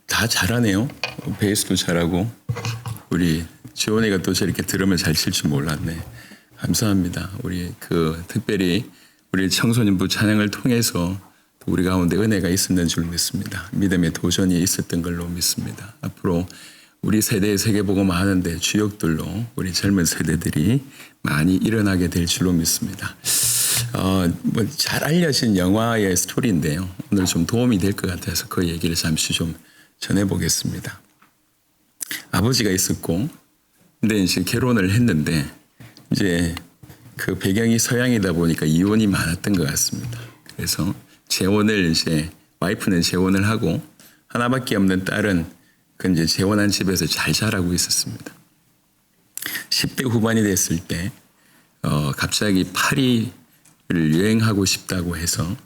다 잘하네요. 베이스도 잘하고 우리 지원이가 또 저렇게 드럼을 잘 칠 줄 몰랐네. 감사합니다. 우리 특별히 우리 청소년부 찬양을 통해서 우리 가운데 은혜가 있었는 줄 믿습니다. 믿음의 도전이 있었던 걸로 믿습니다. 앞으로 우리 세대의 세계복음 하는데 주역들로 우리 젊은 세대들이 많이 일어나게 될 줄로 믿습니다. 잘 알려진 영화의 스토리인데요. 오늘 좀 도움이 될 것 같아서 그 얘기를 잠시 좀 전해보겠습니다. 아버지가 있었고, 근데 이제 결혼을 했는데, 이제 그 배경이 서양이다 보니까 이혼이 많았던 것 같습니다. 그래서 와이프는 재혼을 하고, 하나밖에 없는 딸은 그 이제 재혼한 집에서 잘 자라고 있었습니다. 10대 후반이 됐을 때, 갑자기 파리를 여행하고 싶다고 해서,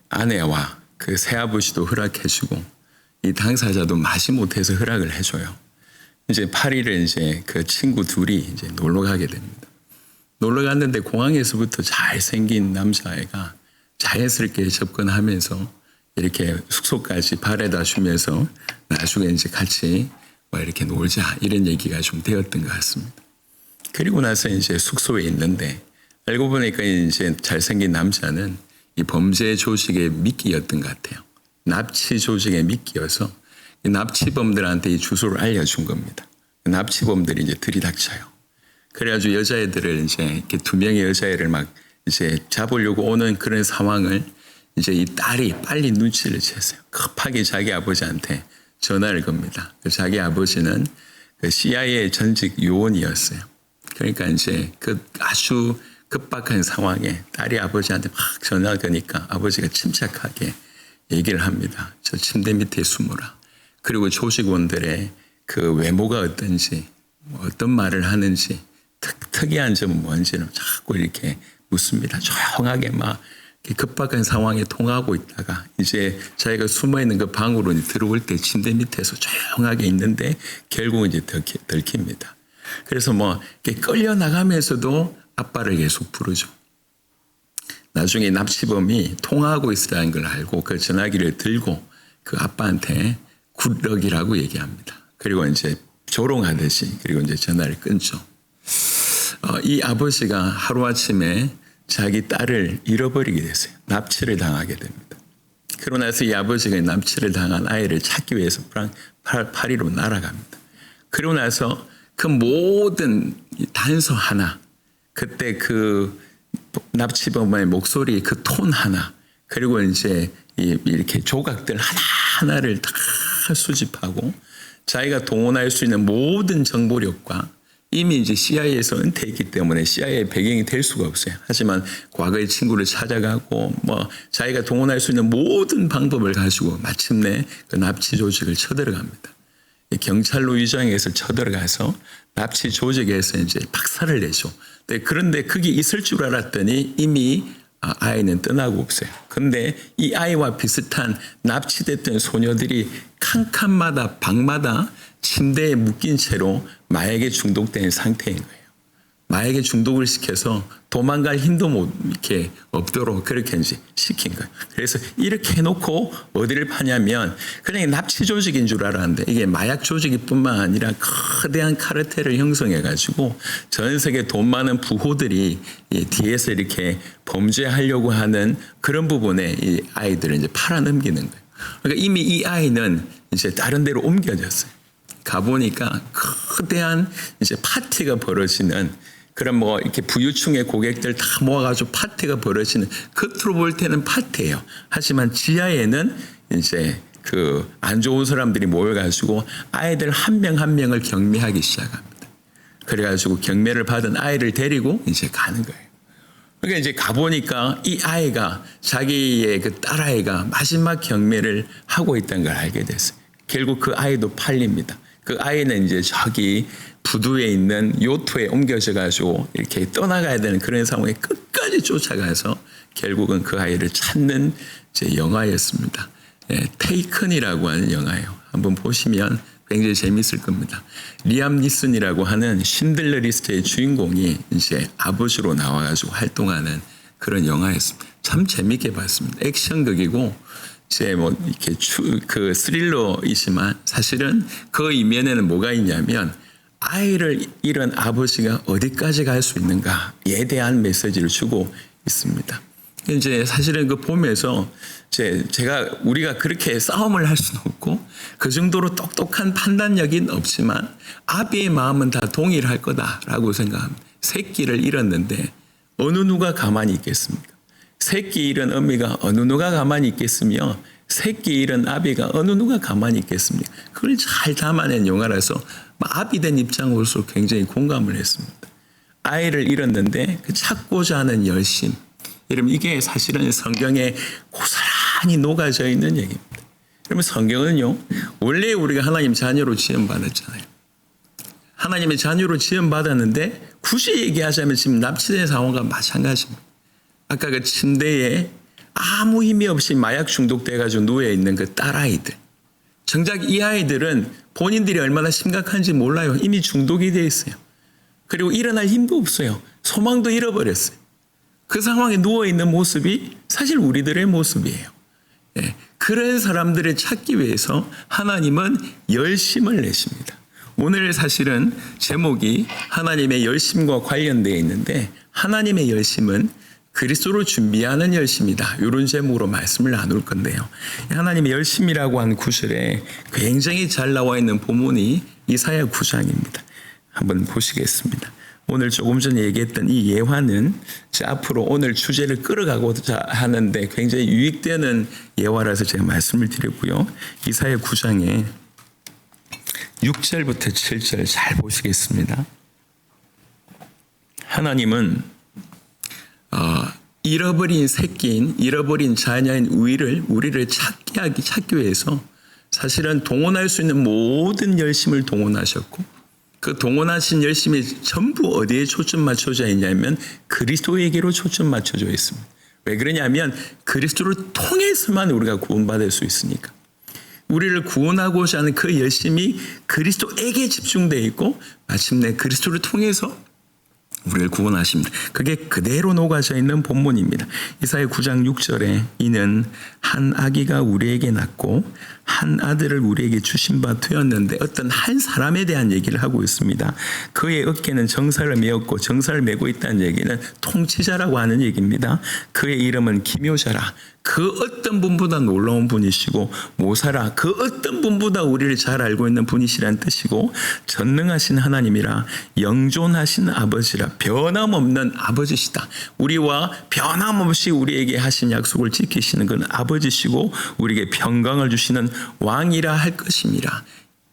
아내와 그 새아버지도 허락해주고, 이 당사자도 마지못해서 허락을 해줘요. 이제 파리를 그 친구 둘이 이제 놀러 가게 됩니다. 놀러 갔는데 공항에서부터 잘생긴 남자애가 자연스럽게 접근하면서 이렇게 숙소까지 바래다 주면서 나중에 이제 같이 이렇게 놀자 이런 얘기가 좀 되었던 것 같습니다. 그리고 나서 이제 숙소에 있는데 알고 보니까 이제 잘생긴 남자는 이 범죄 조직의 미끼였던 것 같아요. 납치 조직의 미끼여서 이 납치범들한테 이 주소를 알려준 겁니다. 납치범들이 이제 들이닥쳐요. 그래가지고 여자애들을 이렇게 두 명의 여자애를 막 이제 잡으려고 오는 그런 상황을 이제 이 딸이 빨리 눈치를 챘어요. 급하게 자기 아버지한테 전화를 겁니다. 자기 아버지는 그 CIA 전직 요원이었어요. 그러니까 이제 그 아주 급박한 상황에 딸이 아버지한테 막 전화를 거니까 아버지가 침착하게 얘기를 합니다. 저 침대 밑에 숨어라. 그리고 조직원들의 그 외모가 어떤지, 어떤 말을 하는지, 특이한 점은 뭔지는 자꾸 이렇게 묻습니다. 조용하게 막 급박한 상황에 통화하고 있다가 이제 자기가 숨어있는 그 방으로 들어올 때 침대 밑에서 조용하게 있는데 결국은 이제 들킵니다. 그래서 이렇게 끌려나가면서도 아빠를 계속 부르죠. 나중에 납치범이 통화하고 있으라는 걸 알고 그 전화기를 들고 그 아빠한테 굿럭이라고 얘기합니다. 그리고 이제 조롱하듯이 그리고 이제 전화를 끊죠. 이 아버지가 하루아침에 자기 딸을 잃어버리게 됐어요. 납치를 당하게 됩니다. 그러고 나서 이 아버지가 납치를 당한 아이를 찾기 위해서 파리로 날아갑니다. 그러고 나서 그 모든 단서 하나, 그때 그 납치범의 목소리 그 톤 하나, 그리고 이제 이렇게 조각들 하나하나를 다 수집하고 자기가 동원할 수 있는 모든 정보력과 이미 이제 CIA에서 은퇴했기 때문에 CIA 배경이 될 수가 없어요. 하지만 과거의 친구를 찾아가고 자기가 동원할 수 있는 모든 방법을 가지고 마침내 그 납치 조직을 쳐들어갑니다. 경찰로 위장해서 쳐들어가서 납치 조직에서 이제 박살을 내죠. 그런데 그게 있을 줄 알았더니 이미 아이는 떠나고 없어요. 그런데 이 아이와 비슷한 납치됐던 소녀들이 칸칸마다 방마다 침대에 묶인 채로 마약에 중독된 상태인 거예요. 마약에 중독을 시켜서 도망갈 힘도 이렇게 없도록 그렇게 이제 시킨 거예요. 그래서 이렇게 해놓고 어디를 파냐면 그냥 납치 조직인 줄 알았는데 이게 마약 조직뿐만 아니라 거대한 카르텔을 형성해가지고 전 세계 돈 많은 부호들이 뒤에서 이렇게 범죄하려고 하는 그런 부분에 이 아이들을 이제 팔아넘기는 거예요. 그러니까 이미 이 아이는 이제 다른 데로 옮겨졌어요. 가보니까 거대한 이제 파티가 벌어지는 그런 이렇게 부유층의 고객들 다 모아가지고 파티가 벌어지는 겉으로 볼 때는 파티예요. 하지만 지하에는 이제 안 좋은 사람들이 모여가지고 아이들 한 명 한 명을 경매하기 시작합니다. 그래가지고 경매를 받은 아이를 데리고 이제 가는 거예요. 그러니까 이제 가보니까 이 아이가 자기의 그 딸아이가 마지막 경매를 하고 있다는 걸 알게 됐어요. 결국 그 아이도 팔립니다. 그 아이는 이제 저기 부두에 있는 요트에 옮겨져 가지고 이렇게 떠나가야 되는 그런 상황에 끝까지 쫓아가서 결국은 그 아이를 찾는 이제 영화였습니다. 테이큰이라고 하는 영화예요. 한번 보시면 굉장히 재밌을 겁니다. 리암 니슨이라고 하는 신들러 리스트의 주인공이 이제 아버지로 나와가지고 활동하는 그런 영화였습니다. 참 재밌게 봤습니다. 액션극이고 이제 뭐 이렇게 그 스릴러이지만 사실은 그 이면에는 뭐가 있냐면 아이를 잃은 아버지가 어디까지 갈 수 있는가에 대한 메시지를 주고 있습니다. 이제 사실은 그 보면서 우리가 그렇게 싸움을 할 수는 없고 그 정도로 똑똑한 판단력은 없지만 아비의 마음은 다 동일할 거다라고 생각합니다. 새끼를 잃었는데 어느 누가 가만히 있겠습니까? 새끼 잃은 어미가 어느 누가 가만히 있겠으며 새끼 잃은 아비가 어느 누가 가만히 있겠습니까? 그걸 잘 담아낸 영화라서 아비 된 입장으로서 굉장히 공감을 했습니다. 아이를 잃었는데 그 찾고자 하는 열심, 여러분 이게 사실은 성경에 고스란히 녹아져 있는 얘기입니다. 여러분 성경은요 원래 우리가 하나님 자녀로 지음받았잖아요. 하나님의 자녀로 지음받았는데 굳이 얘기하자면 지금 납치된 상황과 마찬가지입니다. 아까 그 침대에 아무 힘이 없이 마약 중독돼가지고 누워있는 그 딸아이들. 정작 이 아이들은 본인들이 얼마나 심각한지 몰라요. 이미 중독이 돼 있어요. 그리고 일어날 힘도 없어요. 소망도 잃어버렸어요. 그 상황에 누워있는 모습이 사실 우리들의 모습이에요. 예, 그런 사람들을 찾기 위해서 하나님은 열심을 내십니다. 오늘 사실은 제목이 하나님의 열심과 관련되어 있는데 하나님의 열심은 그리스도로 준비하는 열심이다. 이런 제목으로 말씀을 나눌 건데요. 하나님의 열심이라고 하는 구절에 굉장히 잘 나와 있는 본문이 이사야 9장입니다. 한번 보시겠습니다. 오늘 조금 전에 얘기했던 이 예화는 앞으로 오늘 주제를 끌어가고자 하는데 굉장히 유익되는 예화라서 제가 말씀을 드렸고요. 이사야 9장에 6절부터 7절 잘 보시겠습니다. 하나님은 잃어버린 새끼인, 잃어버린 자녀인 우리를 찾기 위해서 사실은 동원할 수 있는 모든 열심을 동원하셨고 그 동원하신 열심이 전부 어디에 초점 맞춰져 있냐면 그리스도에게로 초점 맞춰져 있습니다. 왜 그러냐면 그리스도를 통해서만 우리가 구원받을 수 있으니까. 우리를 구원하고자 하는 그 열심이 그리스도에게 집중되어 있고 마침내 그리스도를 통해서 우리를 구원하십니다. 그게 그대로 녹아져 있는 본문입니다. 이사야 9장 6절에 이는 한 아기가 우리에게 낳고 한 아들을 우리에게 주신 바 되었는데 어떤 한 사람에 대한 얘기를 하고 있습니다. 그의 어깨는 정사를 메었고 정사를 메고 있다는 얘기는 통치자라고 하는 얘기입니다. 그의 이름은 기묘자라. 그 어떤 분보다 놀라운 분이시고 모사라. 그 어떤 분보다 우리를 잘 알고 있는 분이시란 뜻이고 전능하신 하나님이라 영존하신 아버지라. 변함없는 아버지시다. 우리와 변함없이 우리에게 하신 약속을 지키시는 건 아버지시고 우리에게 평강을 주시는 왕이라 할 것입니다.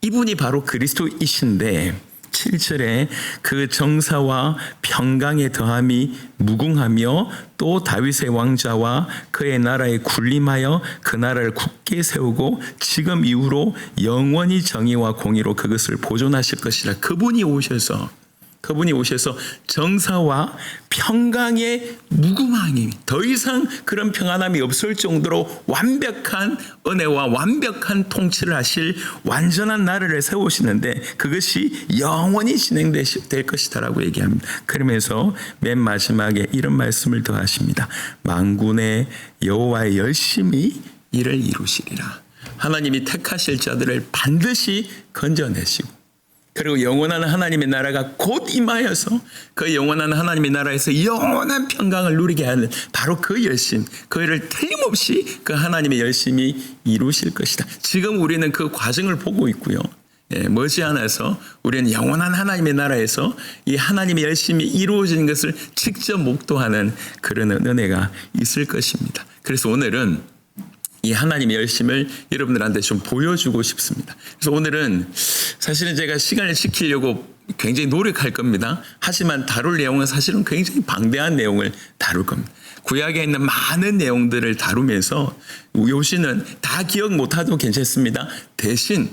이분이 바로 그리스도이신데 7절에 그 정사와 평강의 더함이 무궁하며 또 다윗의 왕자와 그의 나라에 군림하여 그 나라를 굳게 세우고 지금 이후로 영원히 정의와 공의로 그것을 보존하실 것이라. 그분이 오셔서 정사와 평강의 무궁함이 더 이상 그런 평안함이 없을 정도로 완벽한 은혜와 완벽한 통치를 하실 완전한 나라를 세우시는데 그것이 영원히 진행될 것이다라고 얘기합니다. 그러면서 맨 마지막에 이런 말씀을 더하십니다. 만군의 여호와의 열심히 이를 이루시리라. 하나님이 택하실 자들을 반드시 건져내시고 그리고 영원한 하나님의 나라가 곧 임하여서 그 영원한 하나님의 나라에서 영원한 평강을 누리게 하는 바로 그 열심, 그를 틀림없이 그 하나님의 열심이 이루실 것이다. 지금 우리는 그 과정을 보고 있고요. 머지않아서 우리는 영원한 하나님의 나라에서 이 하나님의 열심이 이루어지는 것을 직접 목도하는 그런 은혜가 있을 것입니다. 그래서 오늘은 이 하나님의 열심을 여러분들한테 좀 보여주고 싶습니다. 그래서 오늘은 사실은 제가 시간을 지키려고 굉장히 노력할 겁니다. 하지만 다룰 내용은 사실은 굉장히 방대한 내용을 다룰 겁니다. 구약에 있는 많은 내용들을 다루면서 요시는 다 기억 못해도 괜찮습니다. 대신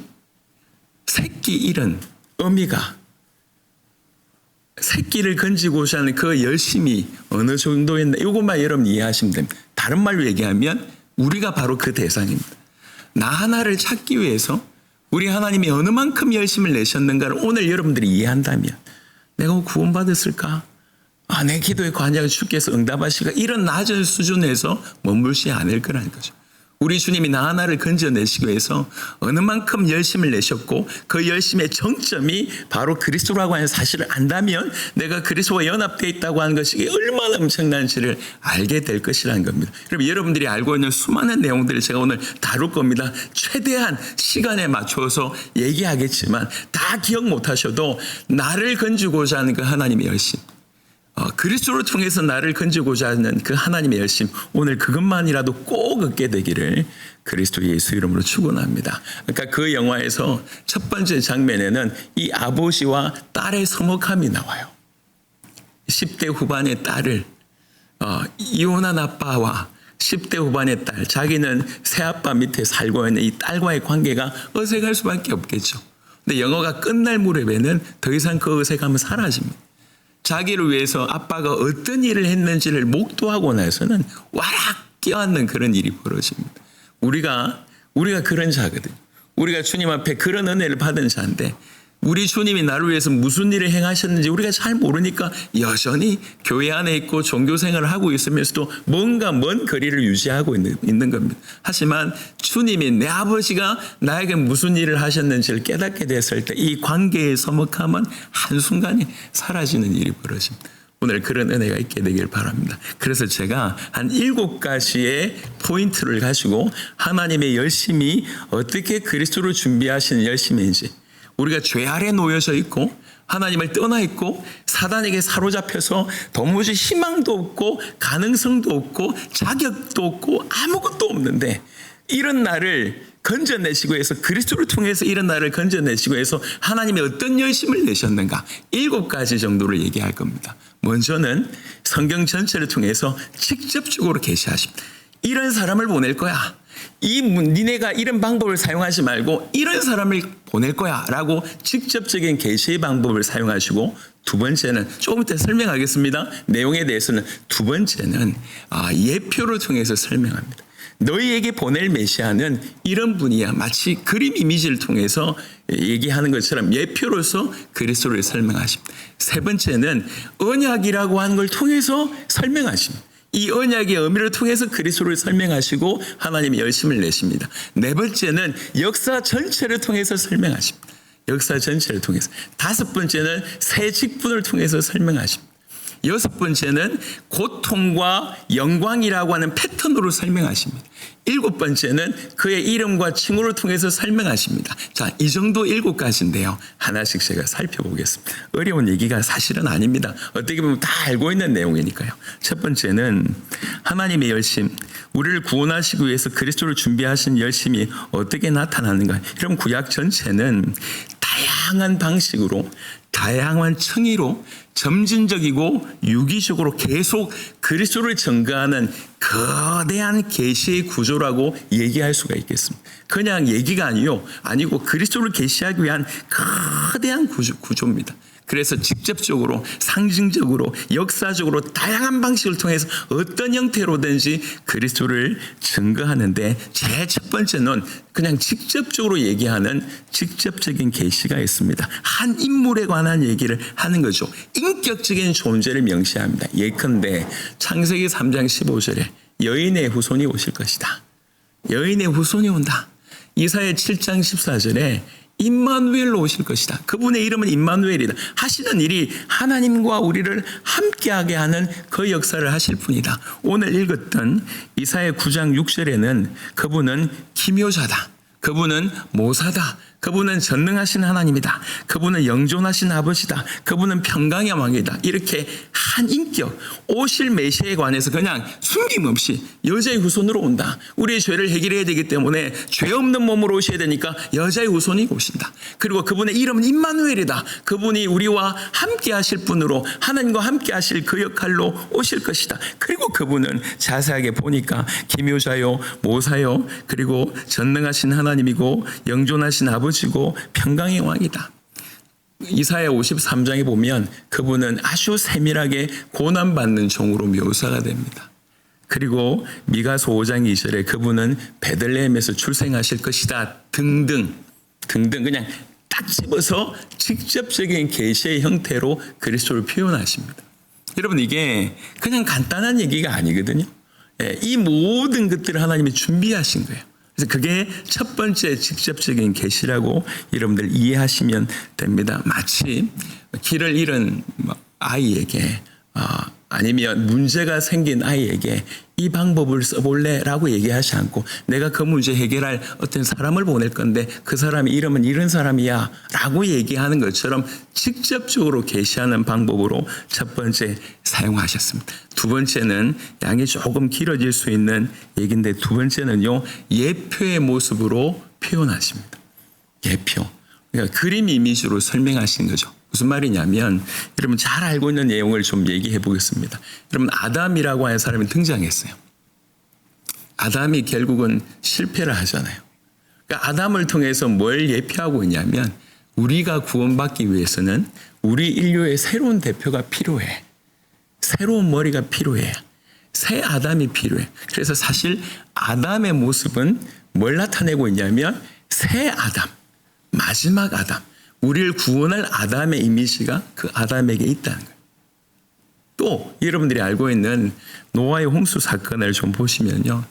새끼 잃은 어미가 새끼를 건지고자 하는 그 열심이 어느 정도였나 이것만 여러분 이해하시면 됩니다. 다른 말로 얘기하면 우리가 바로 그 대상입니다. 나 하나를 찾기 위해서 우리 하나님이 어느 만큼 열심을 내셨는가를 오늘 여러분들이 이해한다면 내가 구원받았을까? 내 기도의 관약을 주께서 응답하실까? 이런 낮은 수준에서 머물지 않을 거라는 거죠. 우리 주님이 나 하나를 건져내시기 위해서 어느 만큼 열심을 내셨고 그 열심의 정점이 바로 그리스도라고 하는 사실을 안다면 내가 그리스도와 연합되어 있다고 하는 것이 얼마나 엄청난지를 알게 될 것이라는 겁니다. 그럼 여러분들이 알고 있는 수많은 내용들을 제가 오늘 다룰 겁니다. 최대한 시간에 맞춰서 얘기하겠지만 다 기억 못하셔도 나를 건지고자 하는 그 하나님의 열심, 그리스도를 통해서 나를 건지고자 하는 그 하나님의 열심, 오늘 그것만이라도 꼭 얻게 되기를 그리스도 예수 이름으로 축원합니다. 그러니까 그 영화에서 첫 번째 장면에는 이 아버지와 딸의 서먹함이 나와요. 10대 후반의 딸을 이혼한 아빠와 10대 후반의 딸, 자기는 새아빠 밑에 살고 있는 이 딸과의 관계가 어색할 수밖에 없겠죠. 근데 영화가 끝날 무렵에는 더 이상 그 어색함은 사라집니다. 자기를 위해서 아빠가 어떤 일을 했는지를 목도하고 나서는 와락 껴안는 그런 일이 벌어집니다. 우리가 그런 자거든요. 우리가 주님 앞에 그런 은혜를 받은 자인데 우리 주님이 나를 위해서 무슨 일을 행하셨는지 우리가 잘 모르니까 여전히 교회 안에 있고 종교 생활을 하고 있으면서도 뭔가 먼 거리를 유지하고 있는 겁니다. 하지만 주님이 내 아버지가 나에게 무슨 일을 하셨는지를 깨닫게 됐을 때 이 관계의 서먹함은 한순간에 사라지는 일이 벌어집니다. 오늘 그런 은혜가 있게 되길 바랍니다. 그래서 제가 한 7가지의 포인트를 가지고 하나님의 열심이 어떻게 그리스도를 준비하시는 열심인지, 우리가 죄 아래 놓여져 있고 하나님을 떠나 있고 사단에게 사로잡혀서 도무지 희망도 없고 가능성도 없고 자격도 없고 아무것도 없는데 이런 나를 건져내시고 해서 그리스도를 통해서 이런 나를 건져내시고 해서 하나님이 어떤 열심을 내셨는가 7가지 정도를 얘기할 겁니다. 먼저는 성경 전체를 통해서 직접적으로 계시하십니다. 이런 사람을 보낼 거야. 니네가 이런 방법을 사용하지 말고 이런 사람을 보낼 거야 라고 직접적인 계시의 방법을 사용하시고, 두 번째는 조금 이따 설명하겠습니다. 내용에 대해서는 두 번째는 예표를 통해서 설명합니다. 너희에게 보낼 메시아는 이런 분이야. 마치 그림 이미지를 통해서 얘기하는 것처럼 예표로서 그리스도를 설명하십니다. 세 번째는 언약이라고 하는 걸 통해서 설명하십니다. 이 언약의 의미를 통해서 그리스도를 설명하시고 하나님의 열심을 내십니다. 네 번째는 역사 전체를 통해서 설명하십니다. 역사 전체를 통해서. 다섯 번째는 새 직분을 통해서 설명하십니다. 여섯 번째는 고통과 영광이라고 하는 패턴으로 설명하십니다. 일곱 번째는 그의 이름과 칭호를 통해서 설명하십니다. 자, 이 정도 7가지인데요. 하나씩 제가 살펴보겠습니다. 어려운 얘기가 사실은 아닙니다. 어떻게 보면 다 알고 있는 내용이니까요. 첫 번째는 하나님의 열심, 우리를 구원하시기 위해서 그리스도를 준비하신 열심이 어떻게 나타나는가. 그럼 구약 전체는 다양한 방식으로, 다양한 청의로 점진적이고 유기적으로 계속 그리스도를 증거하는 거대한 계시의 구조라고 얘기할 수가 있겠습니다. 그냥 얘기가 아니고 그리스도를 계시하기 위한 거대한 구조입니다. 그래서 직접적으로, 상징적으로, 역사적으로 다양한 방식을 통해서 어떤 형태로든지 그리스도를 증거하는데, 제 첫 번째는 그냥 직접적으로 얘기하는 직접적인 계시가 있습니다. 한 인물에 관한 얘기를 하는 거죠. 인격적인 존재를 명시합니다. 예컨대 창세기 3장 15절에 여인의 후손이 오실 것이다. 여인의 후손이 온다. 이사야 7장 14절에 임마누엘로 오실 것이다. 그분의 이름은 임마누엘이다. 하시는 일이 하나님과 우리를 함께하게 하는 그 역사를 하실 분이다. 오늘 읽었던 이사야 9장 6절에는 그분은 기묘자다. 그분은 모사다. 그분은 전능하신 하나님이다. 그분은 영존하신 아버지다. 그분은 평강의 왕이다. 이렇게 한 인격, 오실 메시아에 관해서 그냥 숨김없이 여자의 후손으로 온다. 우리의 죄를 해결해야 되기 때문에 죄 없는 몸으로 오셔야 되니까 여자의 후손이 오신다. 그리고 그분의 이름은 임마누엘이다. 그분이 우리와 함께 하실 분으로, 하나님과 함께 하실 그 역할로 오실 것이다. 그리고 그분은 자세하게 보니까 기묘자요, 모사요, 그리고 전능하신 하나님이고 영존하신 아버지고 평강의 왕이다. 이사야 53장에 보면 그분은 아주 세밀하게 고난받는 종으로 묘사가 됩니다. 그리고 미가서 5장 2절에 그분은 베들레헴에서 출생하실 것이다 등등 그냥 딱 집어서 직접적인 계시의 형태로 그리스도를 표현하십니다. 여러분, 이게 그냥 간단한 얘기가 아니거든요. 이 모든 것들을 하나님이 준비하신 거예요. 그래서 그게 첫 번째 직접적인 계시라고 여러분들 이해하시면 됩니다. 마치 길을 잃은 아이에게 아니면 문제가 생긴 아이에게 이 방법을 써볼래? 라고 얘기하지 않고 내가 그 문제 해결할 어떤 사람을 보낼 건데 그 사람의 이름은 이런 사람이야 라고 얘기하는 것처럼 직접적으로 계시하는 방법으로 첫 번째 사용하셨습니다. 두 번째는 양이 조금 길어질 수 있는 얘기인데 두 번째는요, 예표의 모습으로 표현하십니다. 예표. 그러니까 그림 이미지로 설명하신 거죠. 무슨 말이냐면 여러분 잘 알고 있는 내용을 좀 얘기해 보겠습니다. 여러분 아담이라고 하는 사람이 등장했어요. 아담이 결국은 실패를 하잖아요. 그러니까 아담을 통해서 뭘 예표하고 있냐면 우리가 구원받기 위해서는 우리 인류의 새로운 대표가 필요해. 새로운 머리가 필요해. 새 아담이 필요해. 그래서 사실 아담의 모습은 뭘 나타내고 있냐면 새 아담, 마지막 아담. 우리를 구원할 아담의 이미지가 그 아담에게 있다는 거예요. 또 여러분들이 알고 있는 노아의 홍수 사건을 좀 보시면요.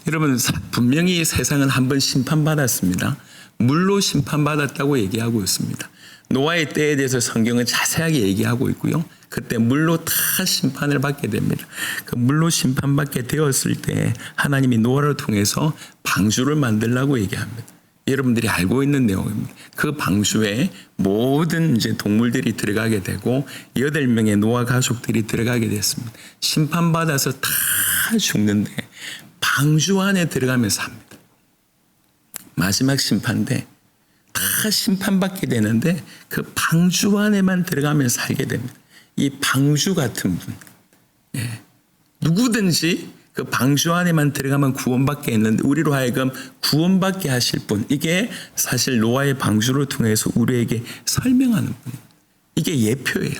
여러분 분명히 세상은 한번 심판받았습니다. 물로 심판받았다고 얘기하고 있습니다. 노아의 때에 대해서 성경은 자세하게 얘기하고 있고요. 그때 물로 다 심판을 받게 됩니다. 그 물로 심판받게 되었을 때 하나님이 노아를 통해서 방주를 만들라고 얘기합니다. 여러분들이 알고 있는 내용입니다. 그 방주에 모든 이제 동물들이 들어가게 되고 8명의 노아 가족들이 들어가게 됐습니다. 심판받아서 다 죽는데 방주 안에 들어가면서 합니다. 마지막 심판인데 다 심판받게 되는데 그 방주 안에만 들어가면서 살게 됩니다. 이 방주 같은 분. 누구든지 그 방주 안에만 들어가면 구원받게 했는데 우리로 하여금 구원받게 하실 분. 이게 사실 노아의 방주를 통해서 우리에게 설명하는 분입니다. 이게 예표예요.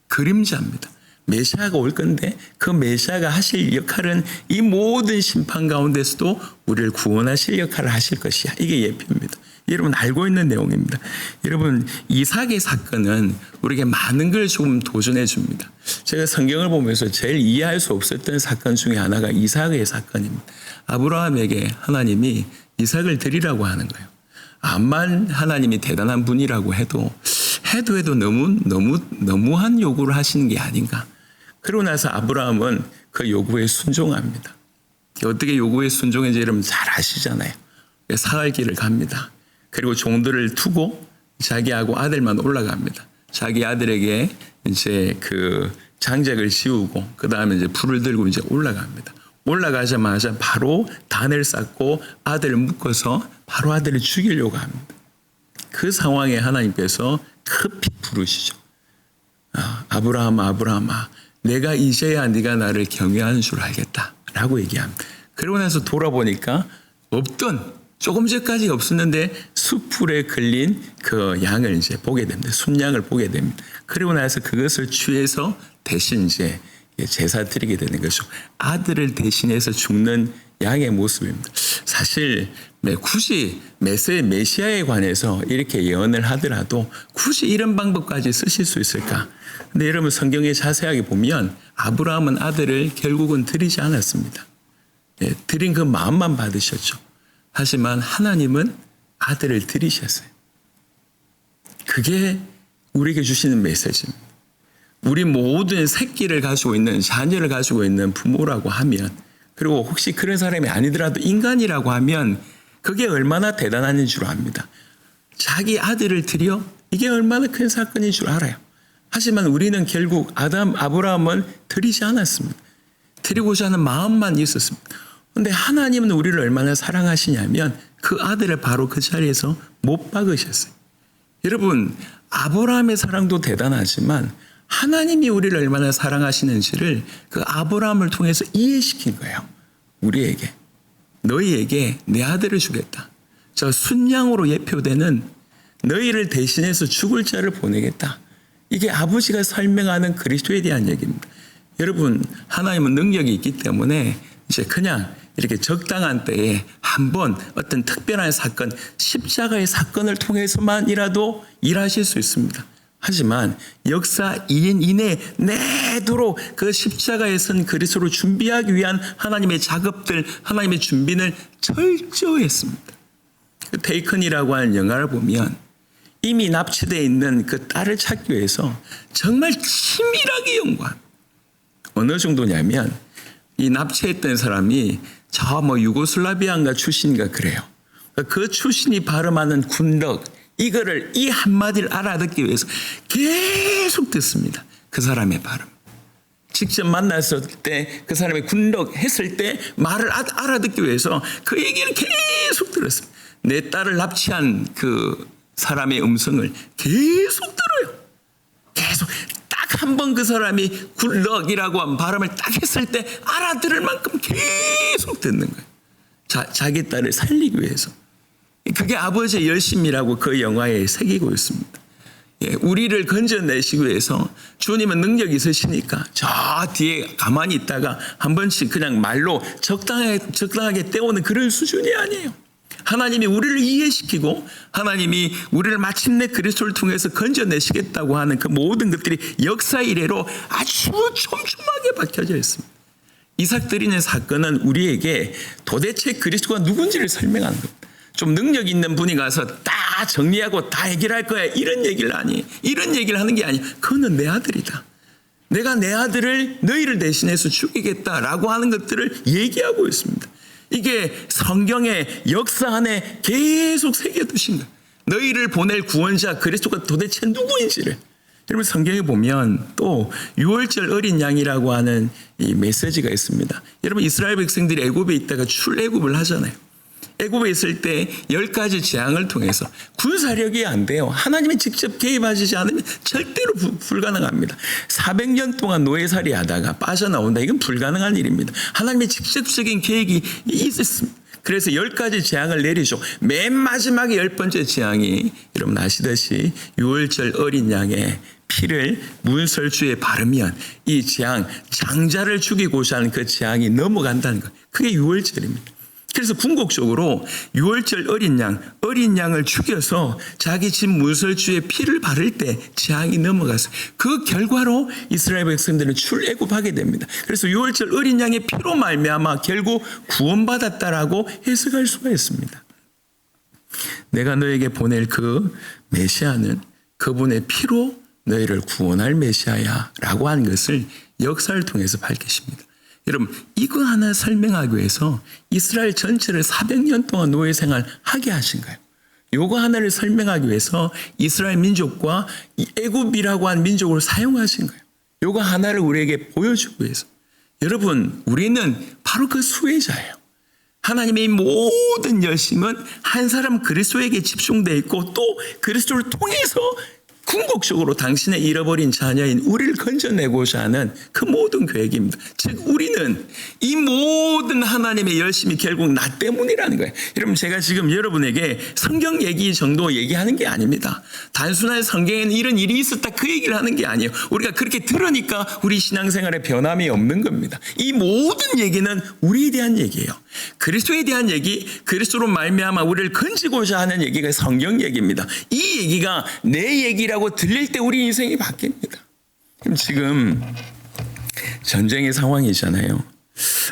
그림자입니다. 메시아가 올 건데 그 메시아가 하실 역할은 이 모든 심판 가운데서도 우리를 구원하실 역할을 하실 것이야. 이게 예표입니다. 여러분 알고 있는 내용입니다. 여러분 이삭의 사건은 우리에게 많은 걸 조금 도전해 줍니다. 제가 성경을 보면서 제일 이해할 수 없었던 사건 중에 하나가 이삭의 사건입니다. 아브라함에게 하나님이 이삭을 드리라고 하는 거예요. 암만 하나님이 대단한 분이라고 해도 너무한 요구를 하시는 게 아닌가. 그러고 나서 아브라함은 그 요구에 순종합니다. 어떻게 요구에 순종했는지 여러분 잘 아시잖아요. 사흘 길을 갑니다. 그리고 종들을 두고 자기하고 아들만 올라갑니다. 자기 아들에게 이제 그 장작을 씌우고 그 다음에 이제 불을 들고 이제 올라갑니다. 올라가자마자 바로 단을 쌓고 아들을 묶어서 바로 아들을 죽이려고 합니다. 그 상황에 하나님께서 급히 부르시죠. 아브라함아, 아브라함아, 내가 이제야 네가 나를 경외하는 줄 알겠다라고 얘기합니다. 그러고 나서 돌아보니까 조금 전까지 없었는데 숯불에 걸린 그 양을 이제 보게 됩니다. 순양을 보게 됩니다. 그리고 나서 그것을 취해서 대신 이제 제사 드리게 되는 거죠. 아들을 대신해서 죽는 양의 모습입니다. 사실 굳이 메시아에 관해서 이렇게 예언을 하더라도 굳이 이런 방법까지 쓰실 수 있을까? 근데 여러분 성경에 자세하게 보면 아브라함은 아들을 결국은 드리지 않았습니다. 드린 그 마음만 받으셨죠. 하지만 하나님은 아들을 드리셨어요. 그게 우리에게 주시는 메시지입니다. 우리 모든 새끼를 가지고 있는 자녀를 가지고 있는 부모라고 하면 그리고 혹시 그런 사람이 아니더라도 인간이라고 하면 그게 얼마나 대단한 줄 압니다. 자기 아들을 드려 이게 얼마나 큰 사건인 줄 알아요. 하지만 우리는 결국 아브라함은 드리지 않았습니다. 드리고자 하는 마음만 있었습니다. 그런데 하나님은 우리를 얼마나 사랑하시냐면 그 아들을 바로 그 자리에서 못 박으셨어요. 여러분 아브라함의 사랑도 대단하지만 하나님이 우리를 얼마나 사랑하시는지를 그 아브라함을 통해서 이해시킨 거예요. 우리에게. 너희에게 내 아들을 주겠다. 저 순양으로 예표되는 너희를 대신해서 죽을 자를 보내겠다. 이게 아버지가 설명하는 그리스도에 대한 얘기입니다. 여러분 하나님은 능력이 있기 때문에 이제 그냥 이렇게 적당한 때에 한번 어떤 특별한 사건, 십자가의 사건을 통해서만이라도 일하실 수 있습니다. 하지만 역사 2년 이내에 내도록 그 십자가에 선 그리스도를 준비하기 위한 하나님의 작업들, 하나님의 준비는 철저히 했습니다. 그 테이큰이라고 하는 영화를 보면 이미 납치되어 있는 그 딸을 찾기 위해서 정말 치밀하게 연구한, 어느 정도냐면 이 납치했던 사람이 저 유고슬라비아인가 출신인가 그래요. 그 출신이 발음하는 군덕, 이거를 이 한마디를 알아듣기 위해서 계속 듣습니다. 그 사람의 발음. 직접 만났을 때 그 사람의 군덕 했을 때 말을 알아듣기 위해서 그 얘기를 계속 들었습니다. 내 딸을 납치한 그 사람의 음성을 계속 들어요. 계속 딱 한 번 그 사람이 굿럭이라고 한 발음을 딱 했을 때 알아들을 만큼 계속 듣는 거예요. 자기 딸을 살리기 위해서. 그게 아버지의 열심이라고 그 영화에 새기고 있습니다. 예, 우리를 건져내시기 위해서 주님은 능력이 있으시니까 저 뒤에 가만히 있다가 한 번씩 그냥 말로 적당하게 때우는 그런 수준이 아니에요. 하나님이 우리를 이해시키고 하나님이 우리를 마침내 그리스도를 통해서 건져내시겠다고 하는 그 모든 것들이 역사 이래로 아주 촘촘하게 박혀져 있습니다. 이삭 드리는 사건은 우리에게 도대체 그리스도가 누군지를 설명하는 겁니다. 좀 능력 있는 분이 가서 다 정리하고 다 해결할 거야 이런 얘기를 아니에요. 이런 얘기를 하는 게 아니에요. 그거는 내 아들이다. 내가 내 아들을 너희를 대신해서 죽이겠다라고 하는 것들을 얘기하고 있습니다. 이게 성경의 역사 안에 계속 새겨두신 거예요. 너희를 보낼 구원자 그리스도가 도대체 누구인지를. 여러분 성경에 보면 또 6월절 어린 양이라고 하는 이 메시지가 있습니다. 여러분 이스라엘 백성들이 애굽에 있다가 출애굽을 하잖아요. 애굽에 있을 때 10가지 재앙을 통해서 군사력이 안 돼요. 하나님이 직접 개입하시지 않으면 절대로 불가능합니다. 400년 동안 노예살이 하다가 빠져나온다. 이건 불가능한 일입니다. 하나님의 직접적인 계획이 있었습니다. 그래서 10가지 재앙을 내리죠. 맨 마지막에 10번째 재앙이 여러분 아시듯이 6월절 어린 양의 피를 문설주에 바르면 이 재앙, 장자를 죽이고자 하는 그 재앙이 넘어간다는 거예요. 그게 6월절입니다. 그래서 궁극적으로 6월절 어린 양을 죽여서 자기 집 문설주에 피를 바를 때 재앙이 넘어갔어요. 그 결과로 이스라엘 백성들은 출애굽하게 됩니다. 그래서 6월절 어린 양의 피로 말미암아 결국 구원받았다라고 해석할 수가 있습니다. 내가 너에게 보낼 그 메시아는 그분의 피로 너희를 구원할 메시아야라고 하는 것을 역사를 통해서 밝히십니다. 여러분 이거 하나 설명하기 위해서 이스라엘 전체를 400년 동안 노예 생활하게 하신 거예요. 이거 하나를 설명하기 위해서 이스라엘 민족과 애굽이라고 하는 민족을 사용하신 거예요. 이거 하나를 우리에게 보여주기 위해서. 여러분 우리는 바로 그 수혜자예요. 하나님의 모든 열심은 한 사람 그리스도에게 집중되어 있고 또 그리스도를 통해서 궁극적으로 당신의 잃어버린 자녀인 우리를 건져내고자 하는 그 모든 계획입니다. 즉 우리는 이 모든 하나님의 열심이 결국 나 때문이라는 거예요. 여러분 제가 지금 여러분에게 성경 얘기 정도 얘기하는 게 아닙니다. 단순한 성경에는 이런 일이 있었다 그 얘기를 하는 게 아니에요. 우리가 그렇게 들으니까 우리 신앙생활에 변함이 없는 겁니다. 이 모든 얘기는 우리에 대한 얘기예요. 그리스도에 대한 얘기, 그리스도로 말미암아 우리를 건지고자 하는 얘기가 성경 얘기입니다. 이 얘기가 내 얘기라고 들릴 때 우리 인생이 바뀝니다. 지금 전쟁의 상황이잖아요.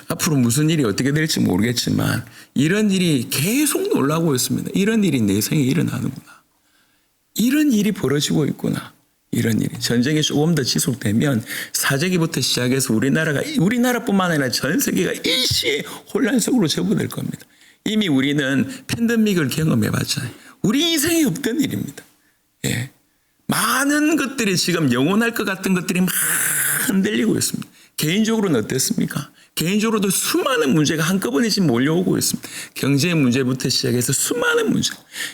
앞으로 무슨 일이 어떻게 될지 모르겠지만 이런 일이 계속 놀라고 있습니다. 이런 일이 내 생에 일어나는구나. 이런 일이 벌어지고 있구나. 이런 일이 전쟁이 조금 더 지속되면 사재기부터 시작해서 우리나라뿐만 아니라 전 세계가 일시에 혼란 속으로 접어들 겁니다. 이미 우리는 팬데믹을 경험해 봤잖아요. 우리 인생에 없던 일입니다. 예. 많은 것들이 지금 영원할 것 같은 것들이 막 흔들리고 있습니다. 개인적으로는 어땠습니까? 개인적으로도 수많은 문제가 한꺼번에 지금 몰려오고 있습니다. 경제 문제부터 시작해서 수많은 문제.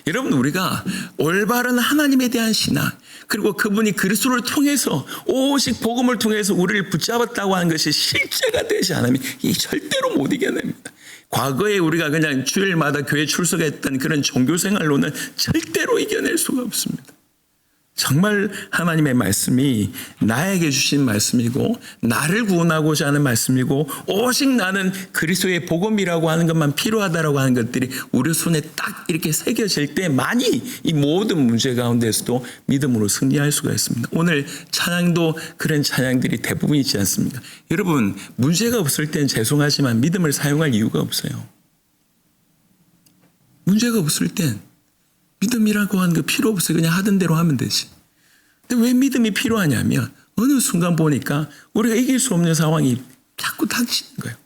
여러분 우리가 올바른 하나님에 대한 신앙 그리고 그분이 그리스도를 통해서 오직 복음을 통해서 우리를 붙잡았다고 하는 것이 실제가 되지 않으면 이 절대로 못 이겨냅니다. 과거에 우리가 그냥 주일마다 교회 출석했던 그런 종교생활로는 절대로 이겨낼 수가 없습니다. 정말 하나님의 말씀이 나에게 주신 말씀이고 나를 구원하고자 하는 말씀이고 오직 나는 그리스도의 복음이라고 하는 것만 필요하다라고 하는 것들이 우리 손에 딱 이렇게 새겨질 때만이 이 모든 문제 가운데서도 믿음으로 승리할 수가 있습니다. 오늘 찬양도 그런 찬양들이 대부분이지 않습니까? 여러분, 문제가 없을 땐 죄송하지만 믿음을 사용할 이유가 없어요. 문제가 없을 땐 믿음이라고 하는 거 필요 없어요. 그냥 하던 대로 하면 되지. 근데 왜 믿음이 필요하냐면 어느 순간 보니까 우리가 이길 수 없는 상황이 자꾸 닥치는 거예요.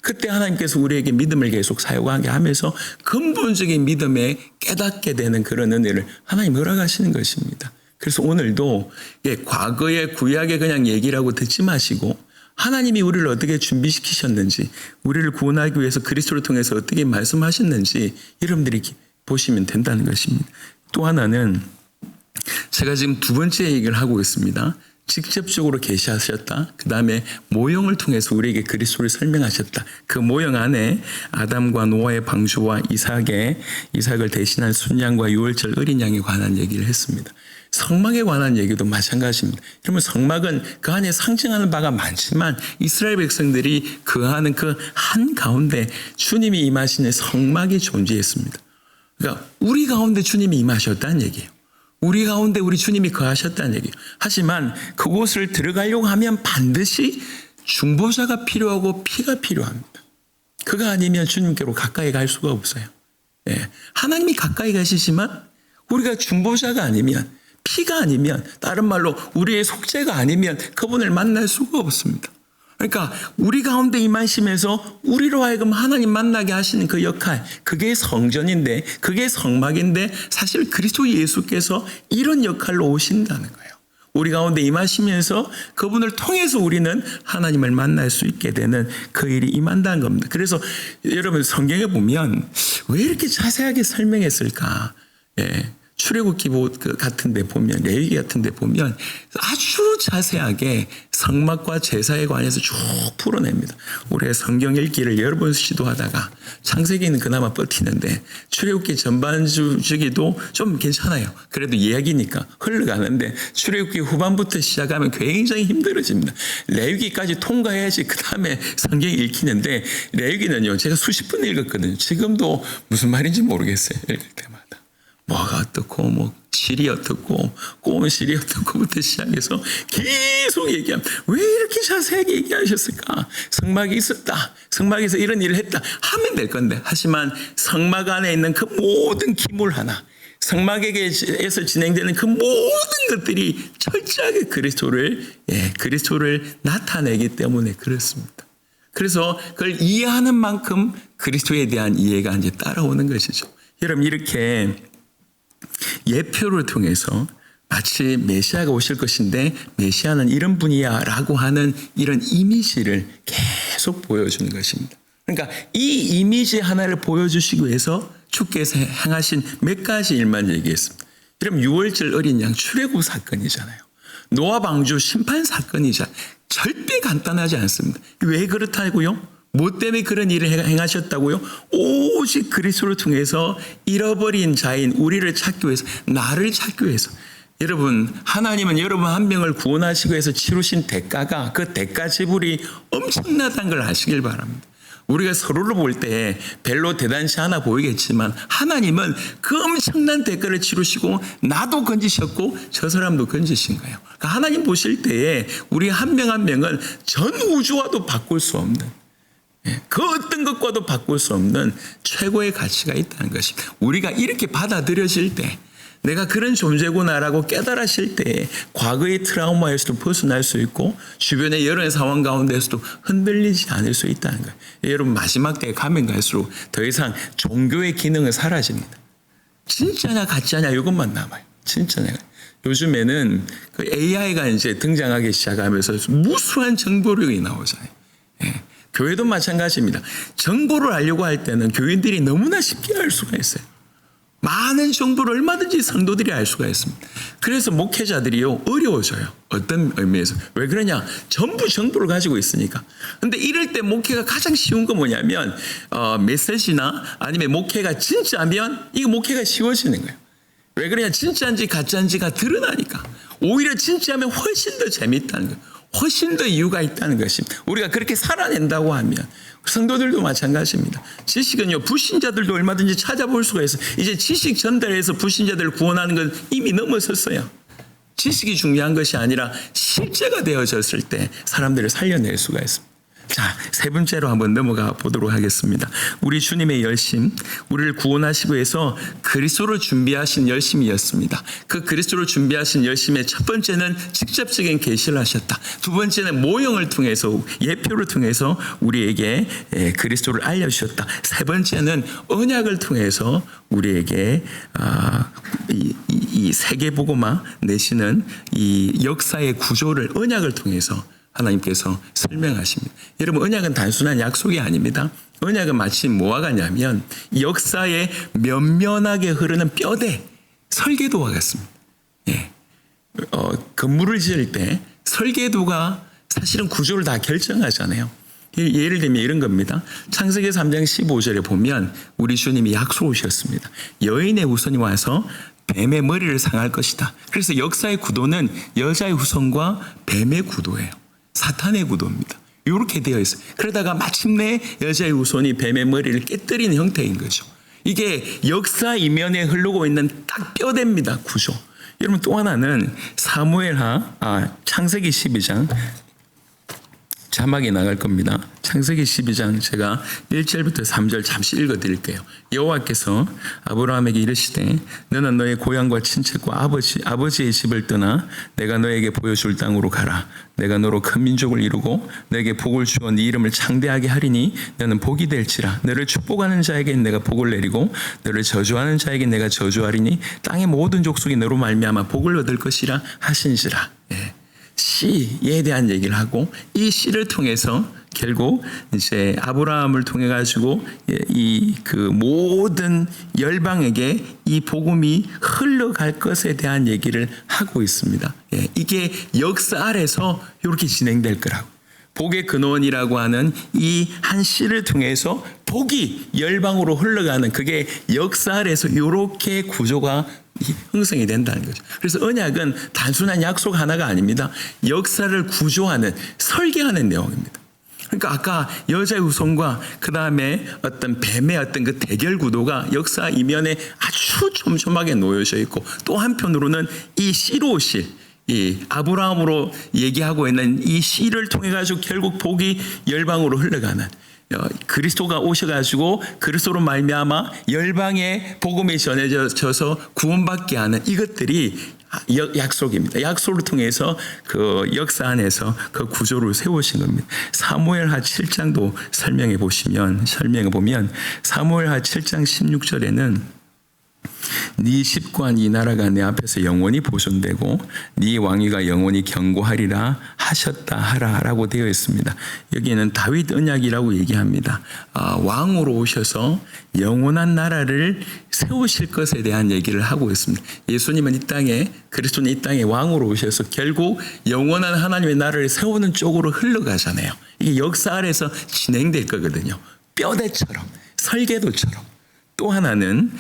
그때 하나님께서 우리에게 믿음을 계속 사용하게 하면서 근본적인 믿음에 깨닫게 되는 그런 은혜를 하나님 허락하시는 것입니다. 그래서 오늘도 과거의 구약의 그냥 얘기라고 듣지 마시고 하나님이 우리를 어떻게 준비시키셨는지, 우리를 구원하기 위해서 그리스도를 통해서 어떻게 말씀하셨는지 여러분들이 보시면 된다는 것입니다. 또 하나는 제가 지금 두 번째 얘기를 하고 있습니다. 직접적으로 계시하셨다. 그 다음에 모형을 통해서 우리에게 그리스도를 설명하셨다. 그 모형 안에 아담과 노아의 방주와 이삭을 대신한 순양과 유월절 어린 양에 관한 얘기를 했습니다. 성막에 관한 얘기도 마찬가지입니다. 그러면 성막은 그 안에 상징하는 바가 많지만 이스라엘 백성들이 거하는 그 한가운데 주님이 임하시는 성막이 존재했습니다. 그러니까 우리 가운데 주님이 임하셨다는 얘기예요. 우리 가운데 우리 주님이 거하셨다는 얘기예요. 하지만 그곳을 들어가려고 하면 반드시 중보자가 필요하고 피가 필요합니다. 그가 아니면 주님께로 가까이 갈 수가 없어요. 예. 하나님이 가까이 가시지만 우리가 중보자가 아니면, 피가 아니면, 다른 말로 우리의 속죄가 아니면 그분을 만날 수가 없습니다. 그러니까 우리 가운데 임하시면서 우리로 하여금 하나님 만나게 하시는 그 역할, 그게 성전인데, 그게 성막인데 사실 그리스도 예수께서 이런 역할로 오신다는 거예요. 우리 가운데 임하시면서 그분을 통해서 우리는 하나님을 만날 수 있게 되는 그 일이 임한다는 겁니다. 그래서 여러분 성경에 보면 왜 이렇게 자세하게 설명했을까? 예. 출애굽기 같은 데 보면, 레위기 같은 데 보면 아주 자세하게 성막과 제사에 관해서 쭉 풀어냅니다. 우리가 성경 읽기를 여러 번 시도하다가 창세기는 그나마 버티는데 출애굽기 전반주기도 좀 괜찮아요. 그래도 이야기니까 흘러가는데 출애굽기 후반부터 시작하면 굉장히 힘들어집니다. 레위기까지 통과해야지 그 다음에 성경 읽히는데 레위기는요 제가 수십 번 읽었거든요. 지금도 무슨 말인지 모르겠어요. 읽을 때마다. 뭐가 어떻고 실이 어떻고 꼬운 실이 어떻고부터 시작해서 계속 얘기하면 왜 이렇게 자세하게 얘기하셨을까? 성막이 있었다. 성막에서 이런 일을 했다. 하면 될 건데 하지만 성막 안에 있는 그 모든 기물 하나, 성막에서 진행되는 그 모든 것들이 철저하게 그리스도를 나타내기 때문에 그렇습니다. 그래서 그걸 이해하는 만큼 그리스도에 대한 이해가 이제 따라오는 것이죠. 여러분 이렇게 예표를 통해서 마치 메시아가 오실 것인데 메시아는 이런 분이야 라고 하는 이런 이미지를 계속 보여주는 것입니다. 그러니까 이 이미지 하나를 보여주시기 위해서 주께서 행하신 몇 가지 일만 얘기했습니다. 그럼 유월절 어린 양 출애굽 사건이잖아요. 노아 방주 심판 사건이잖아요. 절대 간단하지 않습니다. 왜 그렇다고요? 뭐 때문에 그런 일을 행하셨다고요? 오직 그리스도를 통해서 잃어버린 자인 우리를 찾기 위해서, 나를 찾기 위해서. 여러분, 하나님은 여러분 한 명을 구원하시기 위해서 치르신 대가가, 그 대가 지불이 엄청나다는 걸 아시길 바랍니다. 우리가 서로를 볼 때 별로 대단치 않아 보이겠지만 하나님은 그 엄청난 대가를 치르시고 나도 건지셨고 저 사람도 건지신 거예요. 그러니까 하나님 보실 때에 우리 한 명 한 명은 전 우주와도 바꿀 수 없는, 그 어떤 것과도 바꿀 수 없는 최고의 가치가 있다는 것입니다. 우리가 이렇게 받아들여질 때, 내가 그런 존재구나라고 깨달으실 때 과거의 트라우마에서도 벗어날 수 있고 주변의 여러 상황 가운데서도 흔들리지 않을 수 있다는 거예요. 여러분 마지막 때에 가면 갈수록 더 이상 종교의 기능은 사라집니다. 진짜냐 가짜냐 이것만 남아요. 진짜냐. 요즘에는 그 AI가 이제 등장하기 시작하면서 무수한 정보력이 나오잖아요. 교회도 마찬가지입니다. 정보를 알려고 할 때는 교인들이 너무나 쉽게 알 수가 있어요. 많은 정보를 얼마든지 성도들이 알 수가 있습니다. 그래서 목회자들이요 어려워져요. 어떤 의미에서. 왜 그러냐? 전부 정보를 가지고 있으니까. 근데 이럴 때 목회가 가장 쉬운 건 뭐냐면 메시지나 아니면 목회가 진짜면 이거 목회가 쉬워지는 거예요. 왜 그러냐? 진짜인지 가짜인지가 드러나니까. 오히려 진짜면 훨씬 더 재밌다는 거예요. 훨씬 더 이유가 있다는 것입니다. 우리가 그렇게 살아낸다고 하면 성도들도 마찬가지입니다. 지식은요, 불신자들도 얼마든지 찾아볼 수가 있어요. 이제 지식 전달해서 불신자들을 구원하는 건 이미 넘어섰어요. 지식이 중요한 것이 아니라 실제가 되어졌을 때 사람들을 살려낼 수가 있습니다. 자, 세 번째로 한번 넘어가 보도록 하겠습니다. 우리 주님의 열심, 우리를 구원하시고 해서 그리스도를 준비하신 열심이었습니다. 그 그리스도를 준비하신 열심의 첫 번째는 직접적인 계시를 하셨다. 두 번째는 모형을 통해서, 예표를 통해서 우리에게 그리스도를 알려주셨다. 세 번째는 언약을 통해서 우리에게 이 세계복음화 내시는 이 역사의 구조를 언약을 통해서 하나님께서 설명하십니다. 여러분, 언약은 단순한 약속이 아닙니다. 언약은 마치 뭐와 같냐면 역사에 면면하게 흐르는 뼈대, 설계도와 같습니다. 예. 건물을 지을 때 설계도가 사실은 구조를 다 결정하잖아요. 예를 들면 이런 겁니다. 창세기 3장 15절에 보면 우리 주님이 약속하셨습니다. 여인의 후손이 와서 뱀의 머리를 상할 것이다. 그래서 역사의 구도는 여자의 후손과 뱀의 구도예요. 사탄의 구도입니다. 이렇게 되어 있어요. 그러다가 마침내 여자의 후손이 뱀의 머리를 깨뜨리는 형태인 거죠. 이게 역사 이면에 흐르고 있는 딱 뼈대입니다. 구조. 여러분, 또 하나는 창세기 12장 자막이 나갈 겁니다. 창세기 12장 제가 1절부터 3절 잠시 읽어드릴게요. 여호와께서 아브라함에게 이르시되 너는 너의 고향과 친척과 아버지의 집을 떠나 내가 너에게 보여줄 땅으로 가라. 내가 너로 큰 민족을 이루고 너에게 복을 주어 네 이름을 창대하게 하리니 너는 복이 될지라. 너를 축복하는 자에게 내가 복을 내리고 너를 저주하는 자에게 내가 저주하리니 땅의 모든 족속이 너로 말미암아 복을 얻을 것이라 하신지라. 예. 씨에 대한 얘기를 하고 이 씨를 통해서 결국 이제 아브라함을 통해 가지고 이 그 모든 열방에게 이 복음이 흘러갈 것에 대한 얘기를 하고 있습니다. 예, 이게 역사 아래서 이렇게 진행될 거라고. 복의 근원이라고 하는 이 한 씨를 통해서 복이 열방으로 흘러가는 그게 역사 아래서 이렇게 구조가 형성이 된다는 거죠. 그래서 언약은 단순한 약속 하나가 아닙니다. 역사를 구조하는, 설계하는 내용입니다. 그러니까 아까 여자의 후손과 그 다음에 어떤 뱀의 어떤 그 대결 구도가 역사 이면에 아주 촘촘하게 놓여져 있고, 또 한편으로는 이 씨로 오실, 이 아브라함으로 얘기하고 있는 이 씨를 통해 가지고 결국 복이 열방으로 흘러가는, 그리스도가 오셔가지고 그리스도로 말미암아 열방에 복음이 전해져서 구원받게 하는 이것들이 약속입니다. 약속을 통해서 그 역사 안에서 그 구조를 세우신 겁니다. 사무엘하 7장도 설명해 보면 사무엘하 7장 16절에는 네 집과 네 나라가 내 앞에서 영원히 보존되고 네 왕위가 영원히 견고하리라 하셨다 하라라고 되어 있습니다. 여기에는 다윗 언약이라고 얘기합니다. 왕으로 오셔서 영원한 나라를 세우실 것에 대한 얘기를 하고 있습니다. 예수님은 이 땅에, 그리스도는 이 땅에 왕으로 오셔서 결국 영원한 하나님의 나라를 세우는 쪽으로 흘러가잖아요. 이게 역사 아래서 진행될 거거든요. 뼈대처럼, 설계도처럼. 또 하나는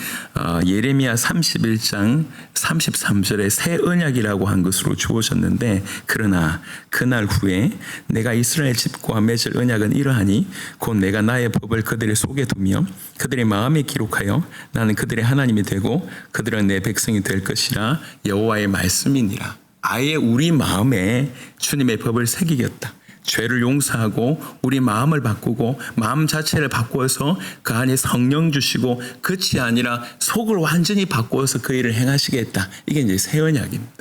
예레미야 31장 33절에 새 언약이라고 한 것으로 주어졌는데, 그러나 그날 후에 내가 이스라엘 집과 맺을 언약은 이러하니 곧 내가 나의 법을 그들의 속에 두며 그들의 마음에 기록하여 나는 그들의 하나님이 되고 그들은 내 백성이 될 것이라 여호와의 말씀이니라. 아예 우리 마음에 주님의 법을 새기겠다. 죄를 용서하고 우리 마음을 바꾸고 마음 자체를 바꾸어서 그 안에 성령 주시고 끝이 아니라 속을 완전히 바꾸어서 그 일을 행하시겠다. 이게 이제 새 언약입니다.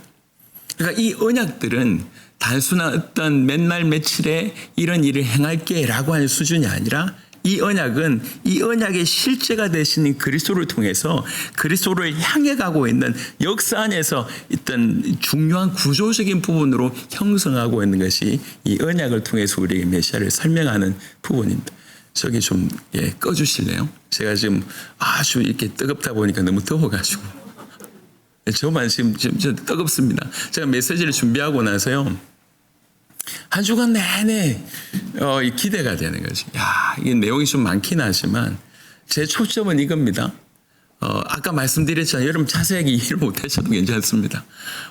그러니까 이 언약들은 단순한 어떤 맨날 며칠에 이런 일을 행할게라고 하는 수준이 아니라 이 언약은 이 언약의 실제가 되시는 그리스도를 통해서 그리스도를 향해 가고 있는 역사 안에서 있던 중요한 구조적인 부분으로 형성하고 있는 것이 이 언약을 통해서 우리에게 메시아를 설명하는 부분입니다. 저기 좀 꺼주실래요? 제가 지금 아주 이렇게 뜨겁다 보니까 너무 더워가지고 저만 지금 뜨겁습니다. 제가 메시지를 준비하고 나서요. 한 주간 내내 기대가 되는 거지. 야, 이게 내용이 좀 많긴 하지만 제 초점은 이겁니다. 아까 말씀드렸잖아요. 여러분 자세하게 이해를 못하셔도 괜찮습니다.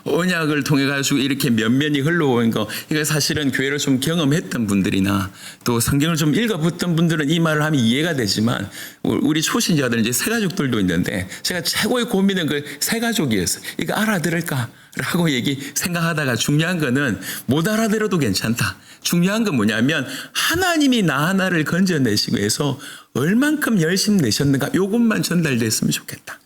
언약을 통해 가지고 이렇게 면면이 흘러오는 거, 이거 사실은 교회를 좀 경험했던 분들이나 또 성경을 좀 읽어봤던 분들은 이 말을 하면 이해가 되지만, 우리 초신자들 이제 새가족들도 있는데, 제가 최고의 고민은 그 새가족이었어요. 이거 알아들을까라고 생각하다가 중요한 거는 못 알아들어도 괜찮다. 중요한 건 뭐냐면 하나님이 나 하나를 건져내시고 해서 얼만큼 열심히 내셨는가, 이것만 전달됐으면 좋겠다.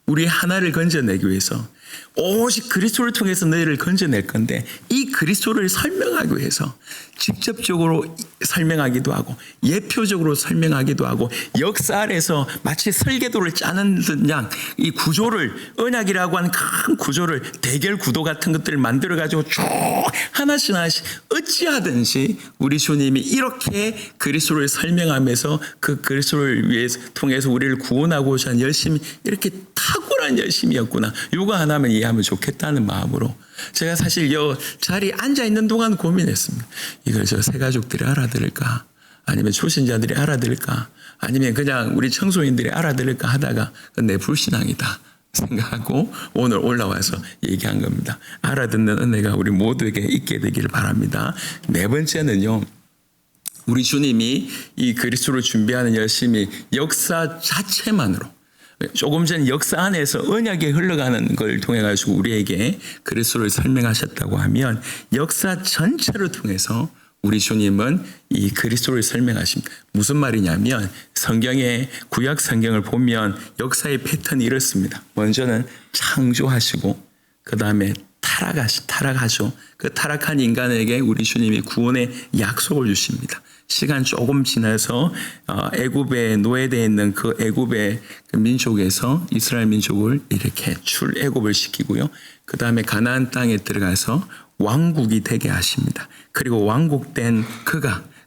우리 하나를 건져내기 위해서 오직 그리스도를 통해서 너희를 건져낼 건데, 이 그리스도를 설명하기 위해서 직접적으로 설명하기도 하고 예표적으로 설명하기도 하고 역사 안에서 마치 설계도를 짜는 듯 양 이 구조를, 언약이라고 하는 큰 구조를, 대결 구도 같은 것들을 만들어 가지고 쭉 하나씩 어찌하든지 우리 주님이 이렇게 그리스도를 설명하면서 그 그리스도를 위해서 통해서 우리를 구원하고자 하는 열심이 이렇게 탁월한 열심이었구나. 이거 하나만 이해하면 좋겠다는 마음으로 제가 사실 이 자리에 앉아 있는 동안 고민했습니다. 이걸 저 새가족들이 알아들을까? 아니면 초신자들이 알아들을까? 아니면 그냥 우리 청소년들이 알아들을까 하다가 내 불신앙이다 생각하고 오늘 올라와서 얘기한 겁니다. 알아듣는 은혜가 우리 모두에게 있게 되기를 바랍니다. 네 번째는요, 우리 주님이 이 그리스도를 준비하는 열심이 역사 자체만으로, 조금 전 역사 안에서 언약이 흘러가는 걸 통해 가지고 우리에게 그리스도를 설명하셨다고 하면, 역사 전체를 통해서 우리 주님은 이 그리스도를 설명하십니다. 무슨 말이냐면, 성경의 구약 성경을 보면 역사의 패턴이 이렇습니다. 먼저는 창조하시고 그 다음에 타락하죠. 그 타락한 인간에게 우리 주님이 구원의 약속을 주십니다. 시간 조금 지나서 애굽에 노예되어 있는 그 애굽의 그 민족에서 이스라엘 민족을 이렇게 출애굽을 시키고요. 그 다음에 가나안 땅에 들어가서 왕국이 되게 하십니다. 그리고 왕국된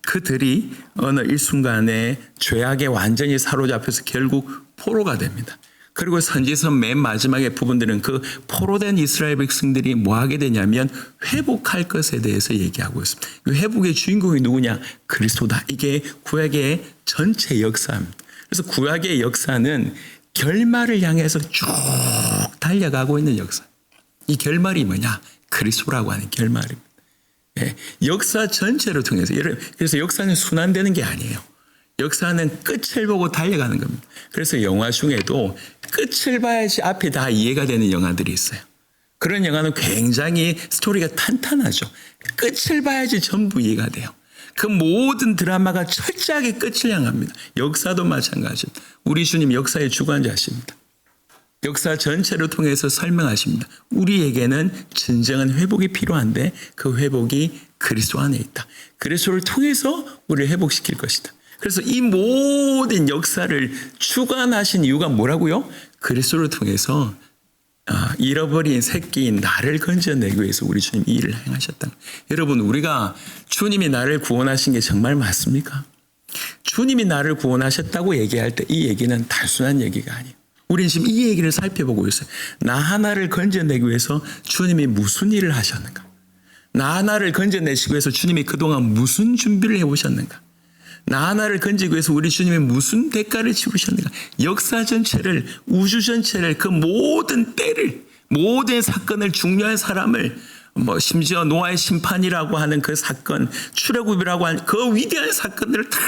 그들이 어느 일순간에 죄악에 완전히 사로잡혀서 결국 포로가 됩니다. 그리고 선지서 맨 마지막의 부분들은 그 포로된 이스라엘 백성들이 뭐 하게 되냐면 회복할 것에 대해서 얘기하고 있습니다. 이 회복의 주인공이 누구냐? 그리스도다. 이게 구약의 전체 역사입니다. 그래서 구약의 역사는 결말을 향해서 쭉 달려가고 있는 역사. 이 결말이 뭐냐? 그리스도라고 하는 결말입니다. 예, 역사 전체를 통해서, 그래서 역사는 순환되는 게 아니에요. 역사는 끝을 보고 달려가는 겁니다. 그래서 영화 중에도 끝을 봐야지 앞에 다 이해가 되는 영화들이 있어요. 그런 영화는 굉장히 스토리가 탄탄하죠. 끝을 봐야지 전부 이해가 돼요. 그 모든 드라마가 철저하게 끝을 향합니다. 역사도 마찬가지입니다. 우리 주님 역사의 주관자십니다. 역사 전체를 통해서 설명하십니다. 우리에게는 진정한 회복이 필요한데 그 회복이 그리스도 안에 있다. 그리스도를 통해서 우리를 회복시킬 것이다. 그래서 이 모든 역사를 주관하신 이유가 뭐라고요? 그리스도를 통해서 잃어버린 새끼인 나를 건져내기 위해서 우리 주님이 이 일을 행하셨다. 여러분, 우리가 주님이 나를 구원하신 게 정말 맞습니까? 주님이 나를 구원하셨다고 얘기할 때 이 얘기는 단순한 얘기가 아니에요. 우리는 지금 이 얘기를 살펴보고 있어요. 나 하나를 건져내기 위해서 주님이 무슨 일을 하셨는가? 나 하나를 건져내시기 위해서 주님이 그동안 무슨 준비를 해오셨는가? 나 하나를 건지기 위해서 우리 주님이 무슨 대가를 치르셨는가? 역사 전체를, 우주 전체를, 그 모든 때를, 모든 사건을, 중요한 사람을, 심지어 노아의 심판이라고 하는 그 사건, 출애굽이라고 하는 그 위대한 사건들을 다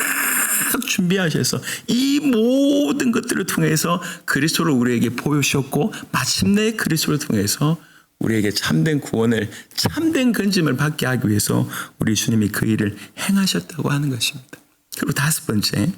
준비하셔서 이 모든 것들을 통해서 그리스도를 우리에게 보여주셨고, 마침내 그리스도를 통해서 우리에게 참된 구원을, 참된 건짐을 받게 하기 위해서 우리 주님이 그 일을 행하셨다고 하는 것입니다. 그리고 다섯 번째,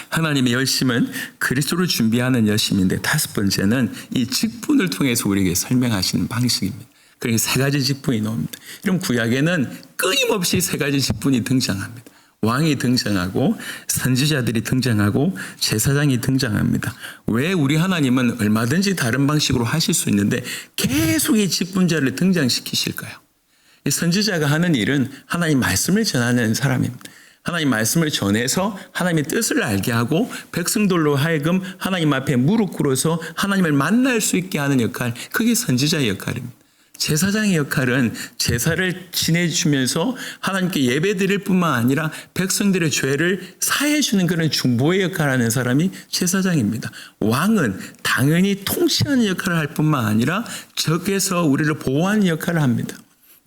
하나님의 열심은 그리스도를 준비하는 열심인데, 다섯 번째는 이 직분을 통해서 우리에게 설명하시는 방식입니다. 그러니까 세 가지 직분이 나옵니다. 이런 구약에는 끊임없이 세 가지 직분이 등장합니다. 왕이 등장하고 선지자들이 등장하고 제사장이 등장합니다. 왜? 우리 하나님은 얼마든지 다른 방식으로 하실 수 있는데 계속 이 직분자를 등장시키실까요? 이 선지자가 하는 일은 하나님 말씀을 전하는 사람입니다. 하나님 말씀을 전해서 하나님의 뜻을 알게 하고 백성들로 하여금 하나님 앞에 무릎 꿇어서 하나님을 만날 수 있게 하는 역할, 그게 선지자의 역할입니다. 제사장의 역할은 제사를 지내주면서 하나님께 예배 드릴 뿐만 아니라 백성들의 죄를 사해 주는 그런 중보의 역할을 하는 사람이 제사장입니다. 왕은 당연히 통치하는 역할을 할 뿐만 아니라 적에서 우리를 보호하는 역할을 합니다.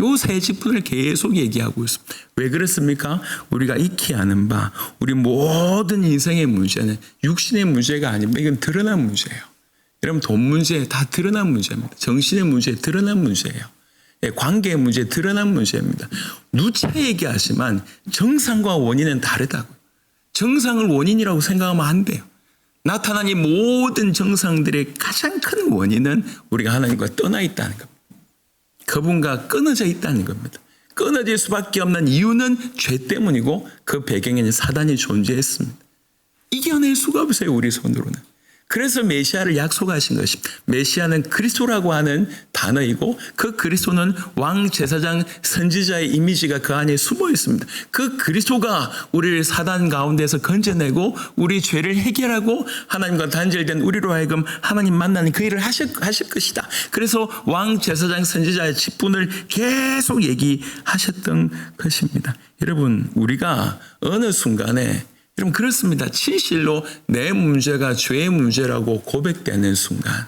요 세 직분을 계속 얘기하고 있습니다. 왜 그렇습니까? 우리가 익히 아는 바 우리 모든 인생의 문제는 육신의 문제가 아닙니다. 이건 드러난 문제예요. 여러분 돈 문제 다 드러난 문제입니다. 정신의 문제 드러난 문제예요. 관계의 문제 드러난 문제입니다. 누차 얘기하지만 정상과 원인은 다르다고요. 정상을 원인이라고 생각하면 안 돼요. 나타난 이 모든 정상들의 가장 큰 원인은 우리가 하나님과 떠나 있다는 겁니다. 그분과 끊어져 있다는 겁니다. 끊어질 수밖에 없는 이유는 죄 때문이고 그 배경에는 사단이 존재했습니다. 이겨낼 수가 없어요. 우리 손으로는. 그래서 메시아를 약속하신 것입니다. 메시아는 그리스도라고 하는 단어이고 그 그리스도는 왕, 제사장, 선지자의 이미지가 그 안에 숨어 있습니다. 그 그리스도가 우리를 사단 가운데서 건져내고 우리 죄를 해결하고 하나님과 단절된 우리로 하여금 하나님 만나는 그 일을 하실 것이다. 그래서 왕, 제사장, 선지자의 직분을 계속 얘기하셨던 것입니다. 여러분 우리가 어느 순간에 여러분 그렇습니다. 진실로 내 문제가 죄의 문제라고 고백되는 순간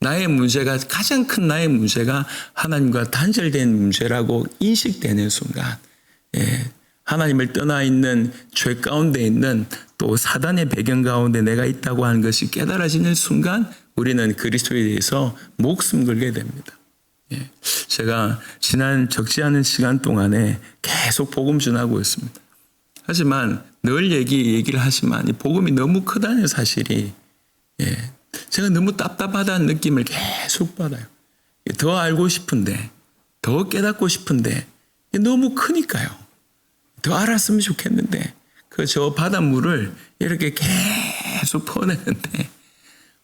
나의 문제가 가장 큰 나의 문제가 하나님과 단절된 문제라고 인식되는 순간 하나님을 떠나 있는 죄 가운데 있는 또 사단의 배경 가운데 내가 있다고 하는 것이 깨달아지는 순간 우리는 그리스도에 대해서 목숨 걸게 됩니다. 제가 지난 적지 않은 시간 동안에 계속 복음 전하고 있습니다. 하지만 늘 얘기를 하지만 이 복음이 너무 크다는 사실이 제가 너무 답답하다는 느낌을 계속 받아요. 더 알고 싶은데 더 깨닫고 싶은데 너무 크니까요. 더 알았으면 좋겠는데 저 바닷물을 이렇게 계속 퍼내는데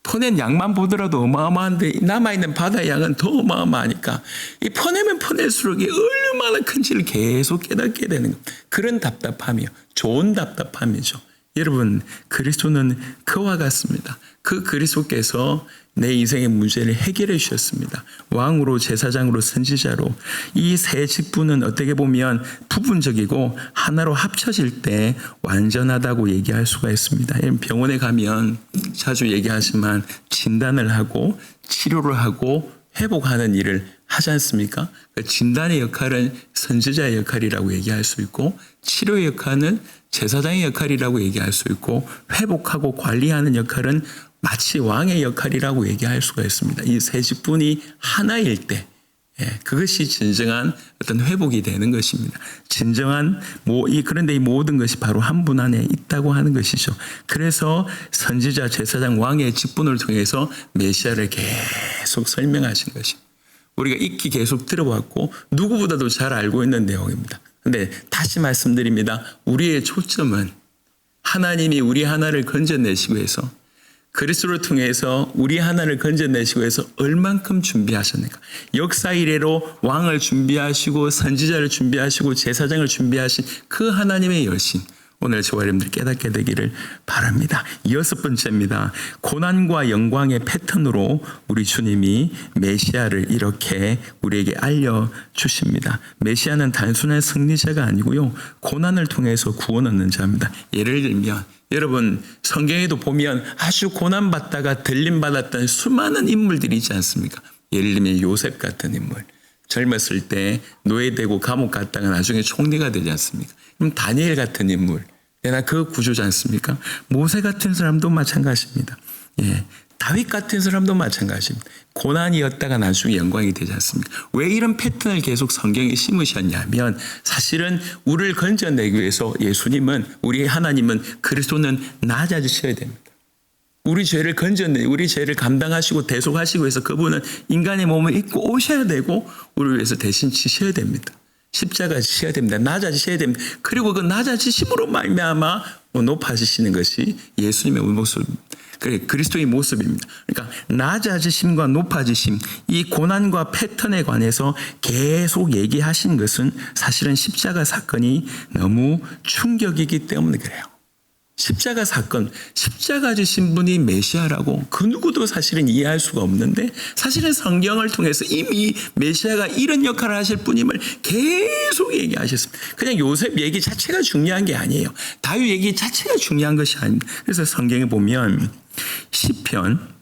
퍼낸 양만 보더라도 어마어마한데 남아있는 바다의 양은 더 어마어마하니까 이 퍼내면 퍼낼수록 이 얼마나 큰지를 계속 깨닫게 되는 것. 그런 답답함이요. 좋은 답답함이죠. 여러분 그리스도는 그와 같습니다. 그 그리스도께서 내 인생의 문제를 해결해 주셨습니다. 왕으로 제사장으로 선지자로 이 세 직분은 어떻게 보면 부분적이고 하나로 합쳐질 때 완전하다고 얘기할 수가 있습니다. 병원에 가면 자주 얘기하지만 진단을 하고 치료를 하고 회복하는 일을 하지 않습니까? 진단의 역할은 선지자의 역할이라고 얘기할 수 있고 치료의 역할은 제사장의 역할이라고 얘기할 수 있고 회복하고 관리하는 역할은 마치 왕의 역할이라고 얘기할 수가 있습니다. 이 세 직분이 하나일 때 그것이 진정한 어떤 회복이 되는 것입니다. 진정한 그런데 이 모든 것이 바로 한 분 안에 있다고 하는 것이죠. 그래서 선지자, 제사장, 왕의 직분을 통해서 메시아를 계속 설명하신 것입니다. 우리가 익히 계속 들어왔고 누구보다도 잘 알고 있는 내용입니다. 그런데 다시 말씀드립니다. 우리의 초점은 하나님이 우리 하나를 건져내시고 해서 그리스도를 통해서 우리 하나를 건져내시고 해서 얼만큼 준비하셨는가. 역사 이래로 왕을 준비하시고 선지자를 준비하시고 제사장을 준비하신 그 하나님의 열심. 오늘 저와 여러분들 깨닫게 되기를 바랍니다. 6번째입니다. 고난과 영광의 패턴으로 우리 주님이 메시아를 이렇게 우리에게 알려주십니다. 메시아는 단순한 승리자가 아니고요. 고난을 통해서 구원 얻는 자입니다. 예를 들면 여러분 성경에도 보면 아주 고난받다가 들림받았던 수많은 인물들이 있지 않습니까? 예를 들면 요셉 같은 인물. 젊었을 때 노예되고 감옥 갔다가 나중에 총리가 되지 않습니까? 그럼 다니엘 같은 인물. 그 구조지 않습니까? 모세 같은 사람도 마찬가지입니다. 다윗 같은 사람도 마찬가지입니다. 고난이었다가 나중에 영광이 되지 않습니까? 왜 이런 패턴을 계속 성경에 심으셨냐면 사실은 우리를 건져내기 위해서 예수님은 우리 하나님은 그리스도는 낮아지셔야 됩니다. 우리 죄를 우리 죄를 감당하시고 대속하시고 해서 그분은 인간의 몸을 입고 오셔야 되고 우리를 위해서 대신 지셔야 됩니다. 십자가 지셔야 됩니다. 낮아지셔야 됩니다. 그리고 그 낮아지심으로 말미암아 높아지시는 것이 예수님의 모습입니다. 그리스도의 모습입니다. 그러니까 낮아지심과 높아지심, 이 고난과 패턴에 관해서 계속 얘기하신 것은 사실은 십자가 사건이 너무 충격이기 때문에 그래요. 십자가 사건, 십자가 지신 분이 메시아라고 그 누구도 사실은 이해할 수가 없는데 사실은 성경을 통해서 이미 메시아가 이런 역할을 하실 분임을 계속 얘기하셨습니다. 그냥 요셉 얘기 자체가 중요한 게 아니에요. 다윗 얘기 자체가 중요한 것이 아닙니다. 그래서 성경에 보면 시편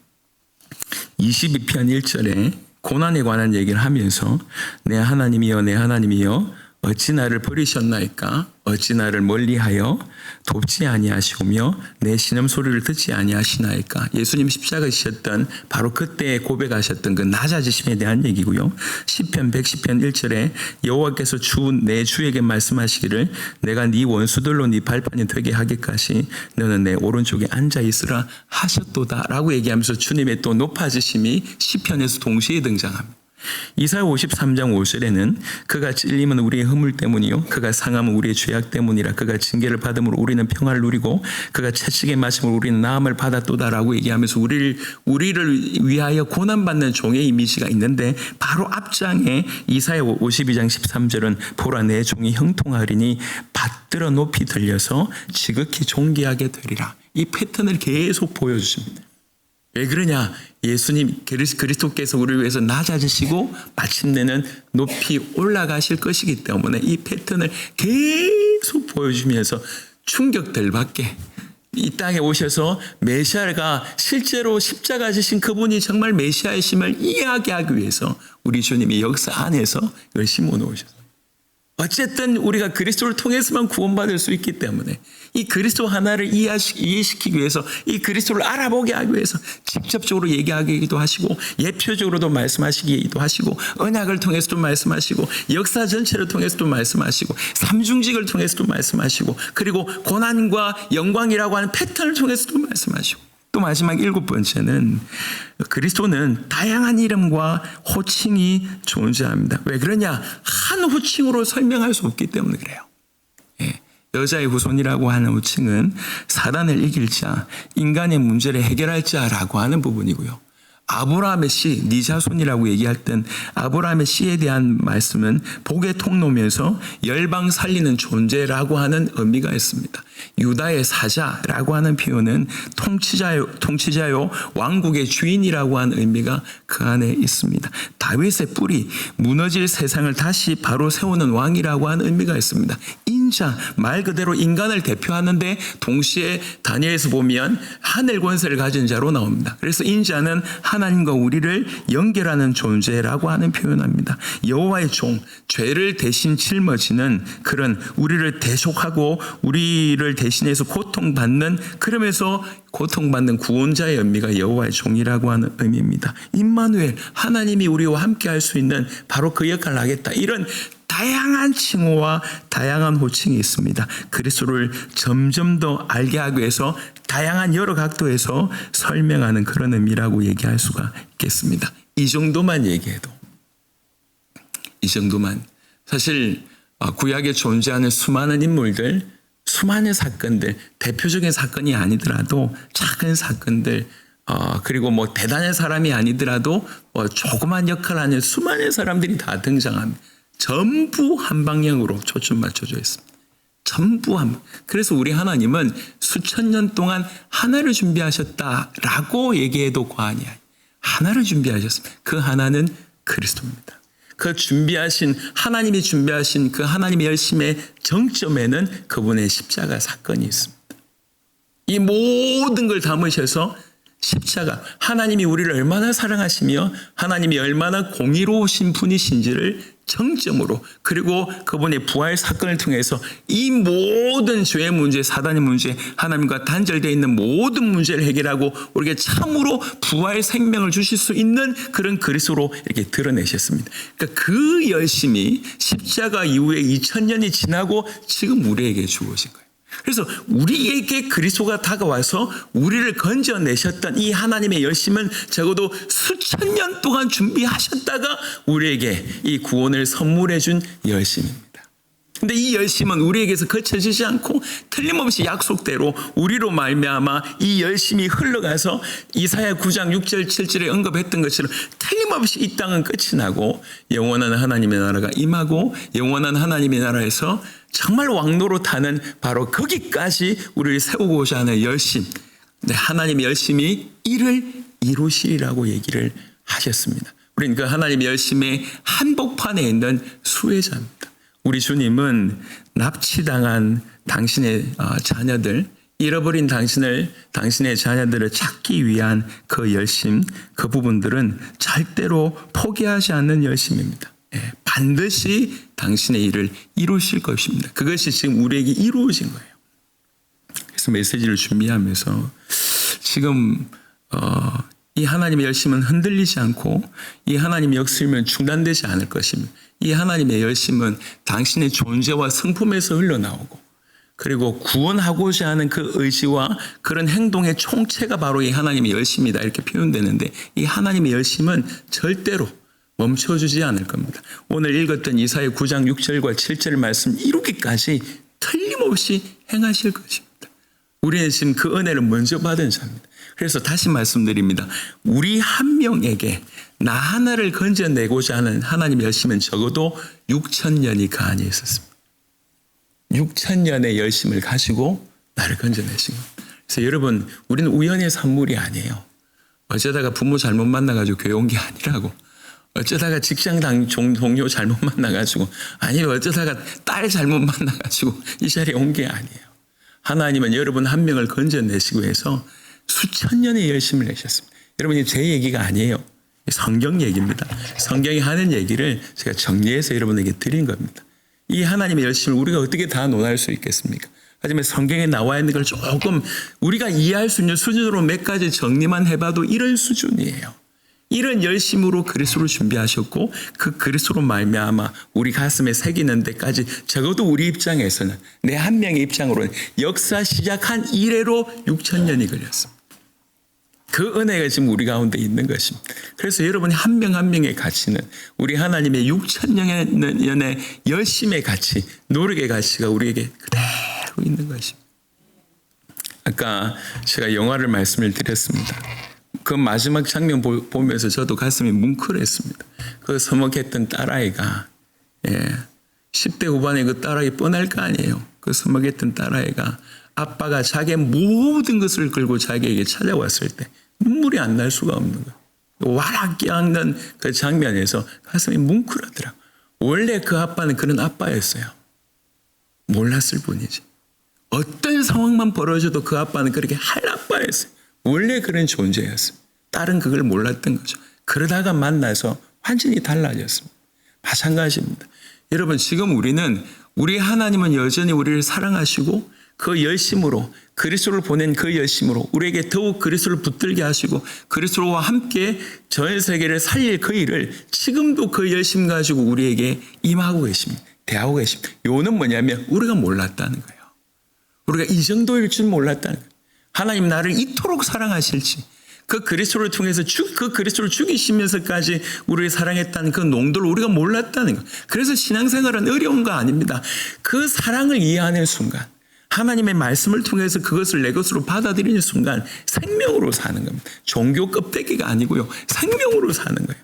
22편 1절에 고난에 관한 얘기를 하면서 내 하나님이여 내 하나님이여 어찌 나를 버리셨나이까 어찌 나를 멀리하여 돕지 아니하시오며 내 신음소리를 듣지 아니하시나이까. 예수님 십자가 지셨던 바로 그때 고백하셨던 그 낮아지심에 대한 얘기고요. 시편 110편 1절에 여호와께서 내 주에게 말씀하시기를 내가 네 원수들로 네 발판이 되게 하기까지 너는 내 오른쪽에 앉아 있으라 하셨도다 라고 얘기하면서 주님의 또 높아지심이 시편에서 동시에 등장합니다. 이사야 53장 5절에는 그가 찔림은 우리의 허물 때문이요 그가 상함은 우리의 죄악 때문이라. 그가 징계를 받음으로 우리는 평화를 누리고 그가 채찍에 맞음으로 우리는 나음을 받았도다라고 얘기하면서 우리를 위하여 고난받는 종의 이미지가 있는데 바로 앞장에 이사야 52장 13절은 보라 내 종이 형통하리니 받들어 높이 들려서 지극히 존귀하게 되리라. 이 패턴을 계속 보여주십니다. 왜 그러냐? 예수님 그리스도께서 우리를 위해서 낮아지시고 마침내는 높이 올라가실 것이기 때문에 이 패턴을 계속 보여주면서 충격들 받게 이 땅에 오셔서 메시아가 실제로 십자가 지신 그분이 정말 메시아이심을 이야기하기 위해서 우리 주님이 역사 안에서 이걸 심어 놓으셨어요. 어쨌든 우리가 그리스도를 통해서만 구원받을 수 있기 때문에 이 그리스도 하나를 이해시키기 위해서 이 그리스도를 알아보게 하기 위해서 직접적으로 얘기하기도 하시고 예표적으로도 말씀하시기도 하시고 언약을 통해서도 말씀하시고 역사 전체를 통해서도 말씀하시고 삼중직을 통해서도 말씀하시고 그리고 고난과 영광이라고 하는 패턴을 통해서도 말씀하시고 또 마지막 7번째는 그리스도는 다양한 이름과 호칭이 존재합니다. 왜 그러냐? 한 호칭으로 설명할 수 없기 때문에 그래요. 여자의 후손이라고 하는 호칭은 사단을 이길 자, 인간의 문제를 해결할 자라고 하는 부분이고요. 아브라함의 씨, 네 자손이라고 얘기할 땐 아브라함의 씨에 대한 말씀은 복의 통로면서 열방 살리는 존재라고 하는 의미가 있습니다. 유다의 사자라고 하는 표현은 통치자요 왕국의 주인이라고 하는 의미가 그 안에 있습니다. 다윗의 뿌리, 무너질 세상을 다시 바로 세우는 왕이라고 하는 의미가 있습니다. 인자, 말 그대로 인간을 대표하는데 동시에 다니엘에서 보면 하늘 권세를 가진 자로 나옵니다. 그래서 인자는 하나님과 우리를 연결하는 존재라고 하는 표현합니다. 여호와의 종, 죄를 대신 짊어지는 그런 우리를 대속하고 우리를 대신해서 고통받는 그러면서 고통받는 구원자의 의미가 여호와의 종이라고 하는 의미입니다. 임마누엘, 하나님이 우리와 함께 할 수 있는 바로 그 역할을 하겠다. 이런 다양한 칭호와 다양한 호칭이 있습니다. 그리스도를 점점 더 알게 하기 위해서 다양한 여러 각도에서 설명하는 그런 의미라고 얘기할 수가 있겠습니다. 이 정도만 얘기해도 이 정도만 사실 구약에 존재하는 수많은 인물들 수많은 사건들 대표적인 사건이 아니더라도 작은 사건들 그리고 뭐 대단한 사람이 아니더라도 조그만 역할을 하는 수많은 사람들이 다 등장합니다. 전부 한 방향으로 초점 맞춰져 있습니다. 전부 한. 그래서 우리 하나님은 수천 년 동안 하나를 준비하셨다라고 얘기해도 과언이 아니에요. 하나를 준비하셨습니다. 그 하나는 그리스도입니다. 그 준비하신 하나님이 준비하신 그 하나님의 열심의 정점에는 그분의 십자가 사건이 있습니다. 이 모든 걸 담으셔서 십자가, 하나님이 우리를 얼마나 사랑하시며 하나님이 얼마나 공의로우신 분이신지를 정점으로 그리고 그분의 부활 사건을 통해서 이 모든 죄의 문제, 사단의 문제, 하나님과 단절되어 있는 모든 문제를 해결하고 우리에게 참으로 부활 생명을 주실 수 있는 그런 그리스도로 이렇게 드러내셨습니다. 그러니까 그 열심이 십자가 이후에 2000년이 지나고 지금 우리에게 주어진 거예요. 그래서 우리에게 그리스도가 다가와서 우리를 건져내셨던 이 하나님의 열심은 적어도 수천 년 동안 준비하셨다가 우리에게 이 구원을 선물해 준 열심입니다. 근데 이 열심은 우리에게서 거쳐지지 않고 틀림없이 약속대로 우리로 말미암아 이 열심이 흘러가서 이사야 9장 6절 7절에 언급했던 것처럼 틀림없이 이 땅은 끝이 나고 영원한 하나님의 나라가 임하고 영원한 하나님의 나라에서 정말 왕노릇하는 바로 거기까지 우리를 세우고자 하는 열심, 하나님의 열심이 이를 이루시리라고 얘기를 하셨습니다. 우리는 그 하나님의 열심의 한복판에 있는 수혜자입니다. 우리 주님은 납치당한 당신의 자녀들, 잃어버린 당신의 자녀들을 찾기 위한 그 열심, 그 부분들은 절대로 포기하지 않는 열심입니다. 반드시 당신의 일을 이루실 것입니다. 그것이 지금 우리에게 이루어진 거예요. 그래서 메시지를 준비하면서 지금 이 하나님의 열심은 흔들리지 않고 이 하나님의 역사는 중단되지 않을 것입니다. 이 하나님의 열심은 당신의 존재와 성품에서 흘러나오고 그리고 구원하고자 하는 그 의지와 그런 행동의 총체가 바로 이 하나님의 열심이다 이렇게 표현되는데 이 하나님의 열심은 절대로 멈춰주지 않을 겁니다. 오늘 읽었던 이사야 9장 6절과 7절 말씀 이루기까지 틀림없이 행하실 것입니다. 우리는 지금 그 은혜를 먼저 받은 자입니다. 그래서 다시 말씀드립니다. 우리 한 명에게 나 하나를 건져내고자 하는 하나님의 열심은 적어도 6,000년이 가안에 있었습니다. 6,000년의 열심을 가지고 나를 건져내신 겁니다. 그래서 여러분, 우리는 우연의 산물이 아니에요. 어쩌다가 부모 잘못 만나가지고 교회 온 게 아니라고. 어쩌다가 직장 동료 잘못 만나가지고, 아니면 어쩌다가 딸 잘못 만나가지고 이 자리에 온 게 아니에요. 하나님은 여러분 한 명을 건져내시고 해서 수천 년의 열심을 내셨습니다. 여러분, 제 얘기가 아니에요. 성경 얘기입니다. 성경이 하는 얘기를 제가 정리해서 여러분에게 드린 겁니다. 이 하나님의 열심을 우리가 어떻게 다 논할 수 있겠습니까? 하지만 성경에 나와 있는 걸 조금 우리가 이해할 수 있는 수준으로 몇 가지 정리만 해봐도 이런 수준이에요. 이런 열심으로 그리스도를 준비하셨고 그 그리스도로 말미암아 우리 가슴에 새기는 데까지 적어도 우리 입장에서는 내 한 명의 입장으로는 역사 시작한 이래로 6,000년이 걸렸습니다. 그 은혜가 지금 우리 가운데 있는 것입니다. 그래서 여러분이 한 명 한 명의 가치는 우리 하나님의 6,000년의 열심의 가치, 노력의 가치가 우리에게 그대로 있는 것입니다. 아까 제가 영화를 말씀을 드렸습니다. 그 마지막 장면 보면서 저도 가슴이 뭉클했습니다. 그 서먹했던 딸아이가 10대 후반에 그 딸아이 뻔할 거 아니에요. 그 서먹했던 딸아이가 아빠가 자기의 모든 것을 걸고 자기에게 찾아왔을 때 눈물이 안 날 수가 없는 거예요. 와락 끼얹는 그 장면에서 가슴이 뭉클하더라고요. 원래 그 아빠는 그런 아빠였어요. 몰랐을 뿐이지. 어떤 상황만 벌어져도 그 아빠는 그렇게 할 아빠였어요. 원래 그런 존재였어요. 딸은 그걸 몰랐던 거죠. 그러다가 만나서 완전히 달라졌습니다. 마찬가지입니다. 여러분, 지금 우리 하나님은 여전히 우리를 사랑하시고 그 열심으로 그리스도를 보낸 그 열심으로 우리에게 더욱 그리스도를 붙들게 하시고 그리스도와 함께 전 세계를 살릴 그 일을 지금도 그 열심 가지고 우리에게 임하고 계십니다. 대하고 계십니다. 요는 뭐냐면 우리가 몰랐다는 거예요. 우리가 이 정도일 줄 몰랐다는 거예요. 하나님 나를 이토록 사랑하실지 그 그리스도를 통해서 그 그리스도를 죽이시면서까지 우리를 사랑했다는 그 농도를 우리가 몰랐다는 거예요. 그래서 신앙생활은 어려운 거 아닙니다. 그 사랑을 이해하는 순간 하나님의 말씀을 통해서 그것을 내 것으로 받아들이는 순간 생명으로 사는 겁니다. 종교 껍데기가 아니고요. 생명으로 사는 거예요.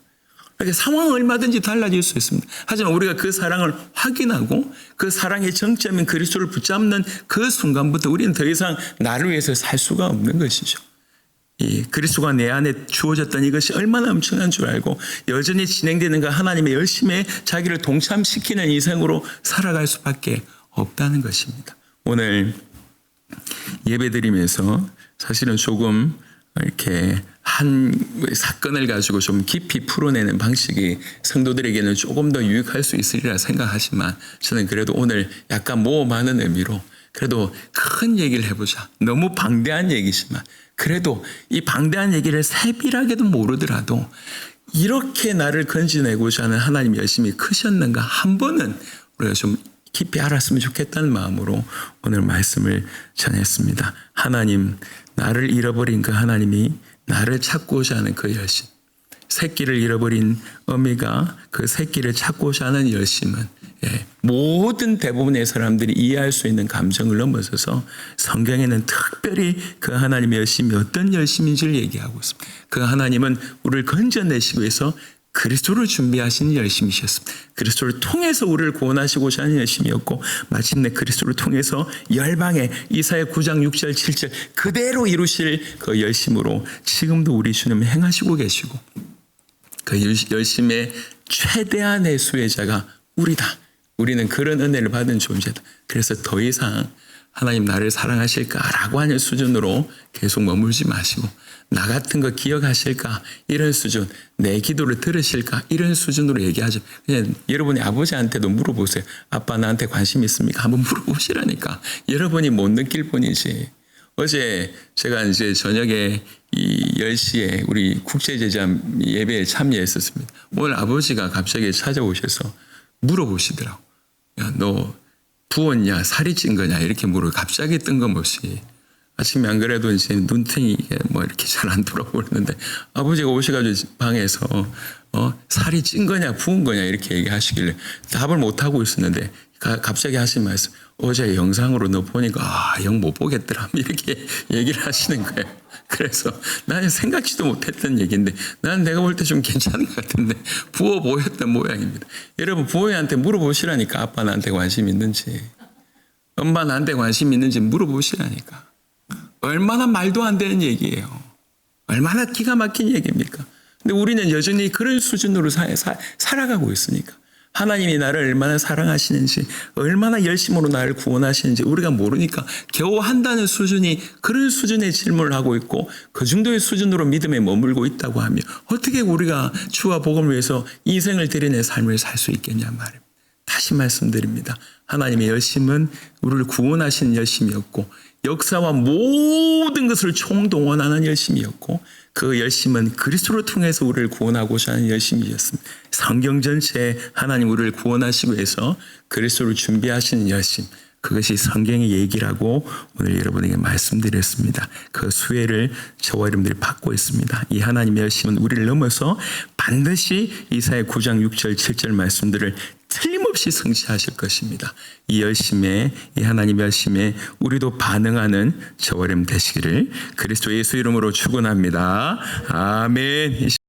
그러니까 상황은 얼마든지 달라질 수 있습니다. 하지만 우리가 그 사랑을 확인하고 그 사랑의 정점인 그리스도를 붙잡는 그 순간부터 우리는 더 이상 나를 위해서 살 수가 없는 것이죠. 이 그리스도가 내 안에 주어졌던 이것이 얼마나 엄청난 줄 알고 여전히 진행되는 그 하나님의 열심에 자기를 동참시키는 인생으로 살아갈 수밖에 없다는 것입니다. 오늘 예배드리면서 사실은 조금 이렇게 한 사건을 가지고 좀 깊이 풀어내는 방식이 성도들에게는 조금 더 유익할 수 있으리라 생각하지만 저는 그래도 오늘 약간 모험하는 의미로 그래도 큰 얘기를 해보자. 너무 방대한 얘기지만 그래도 이 방대한 얘기를 세밀하게도 모르더라도 이렇게 나를 건져내고자 하는 하나님의 열심이 크셨는가 한 번은 우리가 좀 깊이 알았으면 좋겠다는 마음으로 오늘 말씀을 전했습니다. 하나님, 나를 잃어버린 그 하나님이 나를 찾고자 하는 그 열심, 새끼를 잃어버린 어미가 그 새끼를 찾고자 하는 열심은 모든 대부분의 사람들이 이해할 수 있는 감정을 넘어서서 성경에는 특별히 그 하나님의 열심이 어떤 열심인지를 얘기하고 있습니다. 그 하나님은 우리를 건져내시기 위해서 그리스도를 준비하시는 열심이셨습니다. 그리스도를 통해서 우리를 구원하시고자 하는 열심이었고 마침내 그리스도를 통해서 열방에 이사야 9장 6절 7절 그대로 이루실 그 열심으로 지금도 우리 주님 행하시고 계시고 그 열심의 최대한의 수혜자가 우리다. 우리는 그런 은혜를 받은 존재다. 그래서 더 이상 하나님 나를 사랑하실까라고 하는 수준으로 계속 머물지 마시고 나 같은 거 기억하실까 이런 수준, 내 기도를 들으실까 이런 수준으로 얘기하죠. 그냥 여러분이 아버지한테도 물어보세요. 아빠 나한테 관심 있습니까? 한번 물어보시라니까. 여러분이 못 느낄 뿐이지. 어제 제가 이제 저녁에 이 10시에 우리 국제제자 예배에 참여했었습니다. 오늘 아버지가 갑자기 찾아오셔서 물어보시더라고. 야, 너 부었냐? 살이 찐 거냐? 이렇게 물어 갑자기 뜬금없이. 아침에 안 그래도 이제 눈탱이 뭐 이렇게 잘 안 돌아보는데 아버지가 오셔가지고 방에서 살이 찐 거냐 부은 거냐 이렇게 얘기하시길래 답을 못 하고 있었는데 갑자기 하신 말씀 어제 영상으로 너 보니까 영 못 보겠더라 이렇게 얘기를 하시는 거예요. 그래서 나는 생각지도 못했던 얘기인데 나는 내가 볼 때 좀 괜찮은 것 같은데 부어 보였던 모양입니다. 여러분 부모님한테 물어보시라니까 아빠 나한테 관심 있는지 엄마 나한테 관심 있는지 물어보시라니까. 얼마나 말도 안 되는 얘기예요. 얼마나 기가 막힌 얘기입니까? 근데 우리는 여전히 그런 수준으로 살아가고 있으니까 하나님이 나를 얼마나 사랑하시는지 얼마나 열심으로 나를 구원하시는지 우리가 모르니까 겨우 한다는 수준이 그런 수준의 질문을 하고 있고 그 정도의 수준으로 믿음에 머물고 있다고 하면 어떻게 우리가 주와 복음을 위해서 인생을 드리는 삶을 살 수 있겠냐 말입니다. 다시 말씀드립니다. 하나님의 열심은 우리를 구원하시는 열심이었고 역사와 모든 것을 총동원하는 열심이었고 그 열심은 그리스도를 통해서 우리를 구원하고자 하는 열심이었습니다. 성경 전체에 하나님 우리를 구원하시기 위해서 그리스도를 준비하시는 열심 그것이 성경의 얘기라고 오늘 여러분에게 말씀드렸습니다. 그 수혜를 저와 여러분들이 받고 있습니다. 이 하나님의 열심은 우리를 넘어서 반드시 이사야 9장 6절 7절 말씀들을 틀림없이 성취하실 것입니다. 이 열심에 이 하나님의 열심에 우리도 반응하는 저와 여러분 되시기를 그리스도 예수 이름으로 축원합니다. 아멘.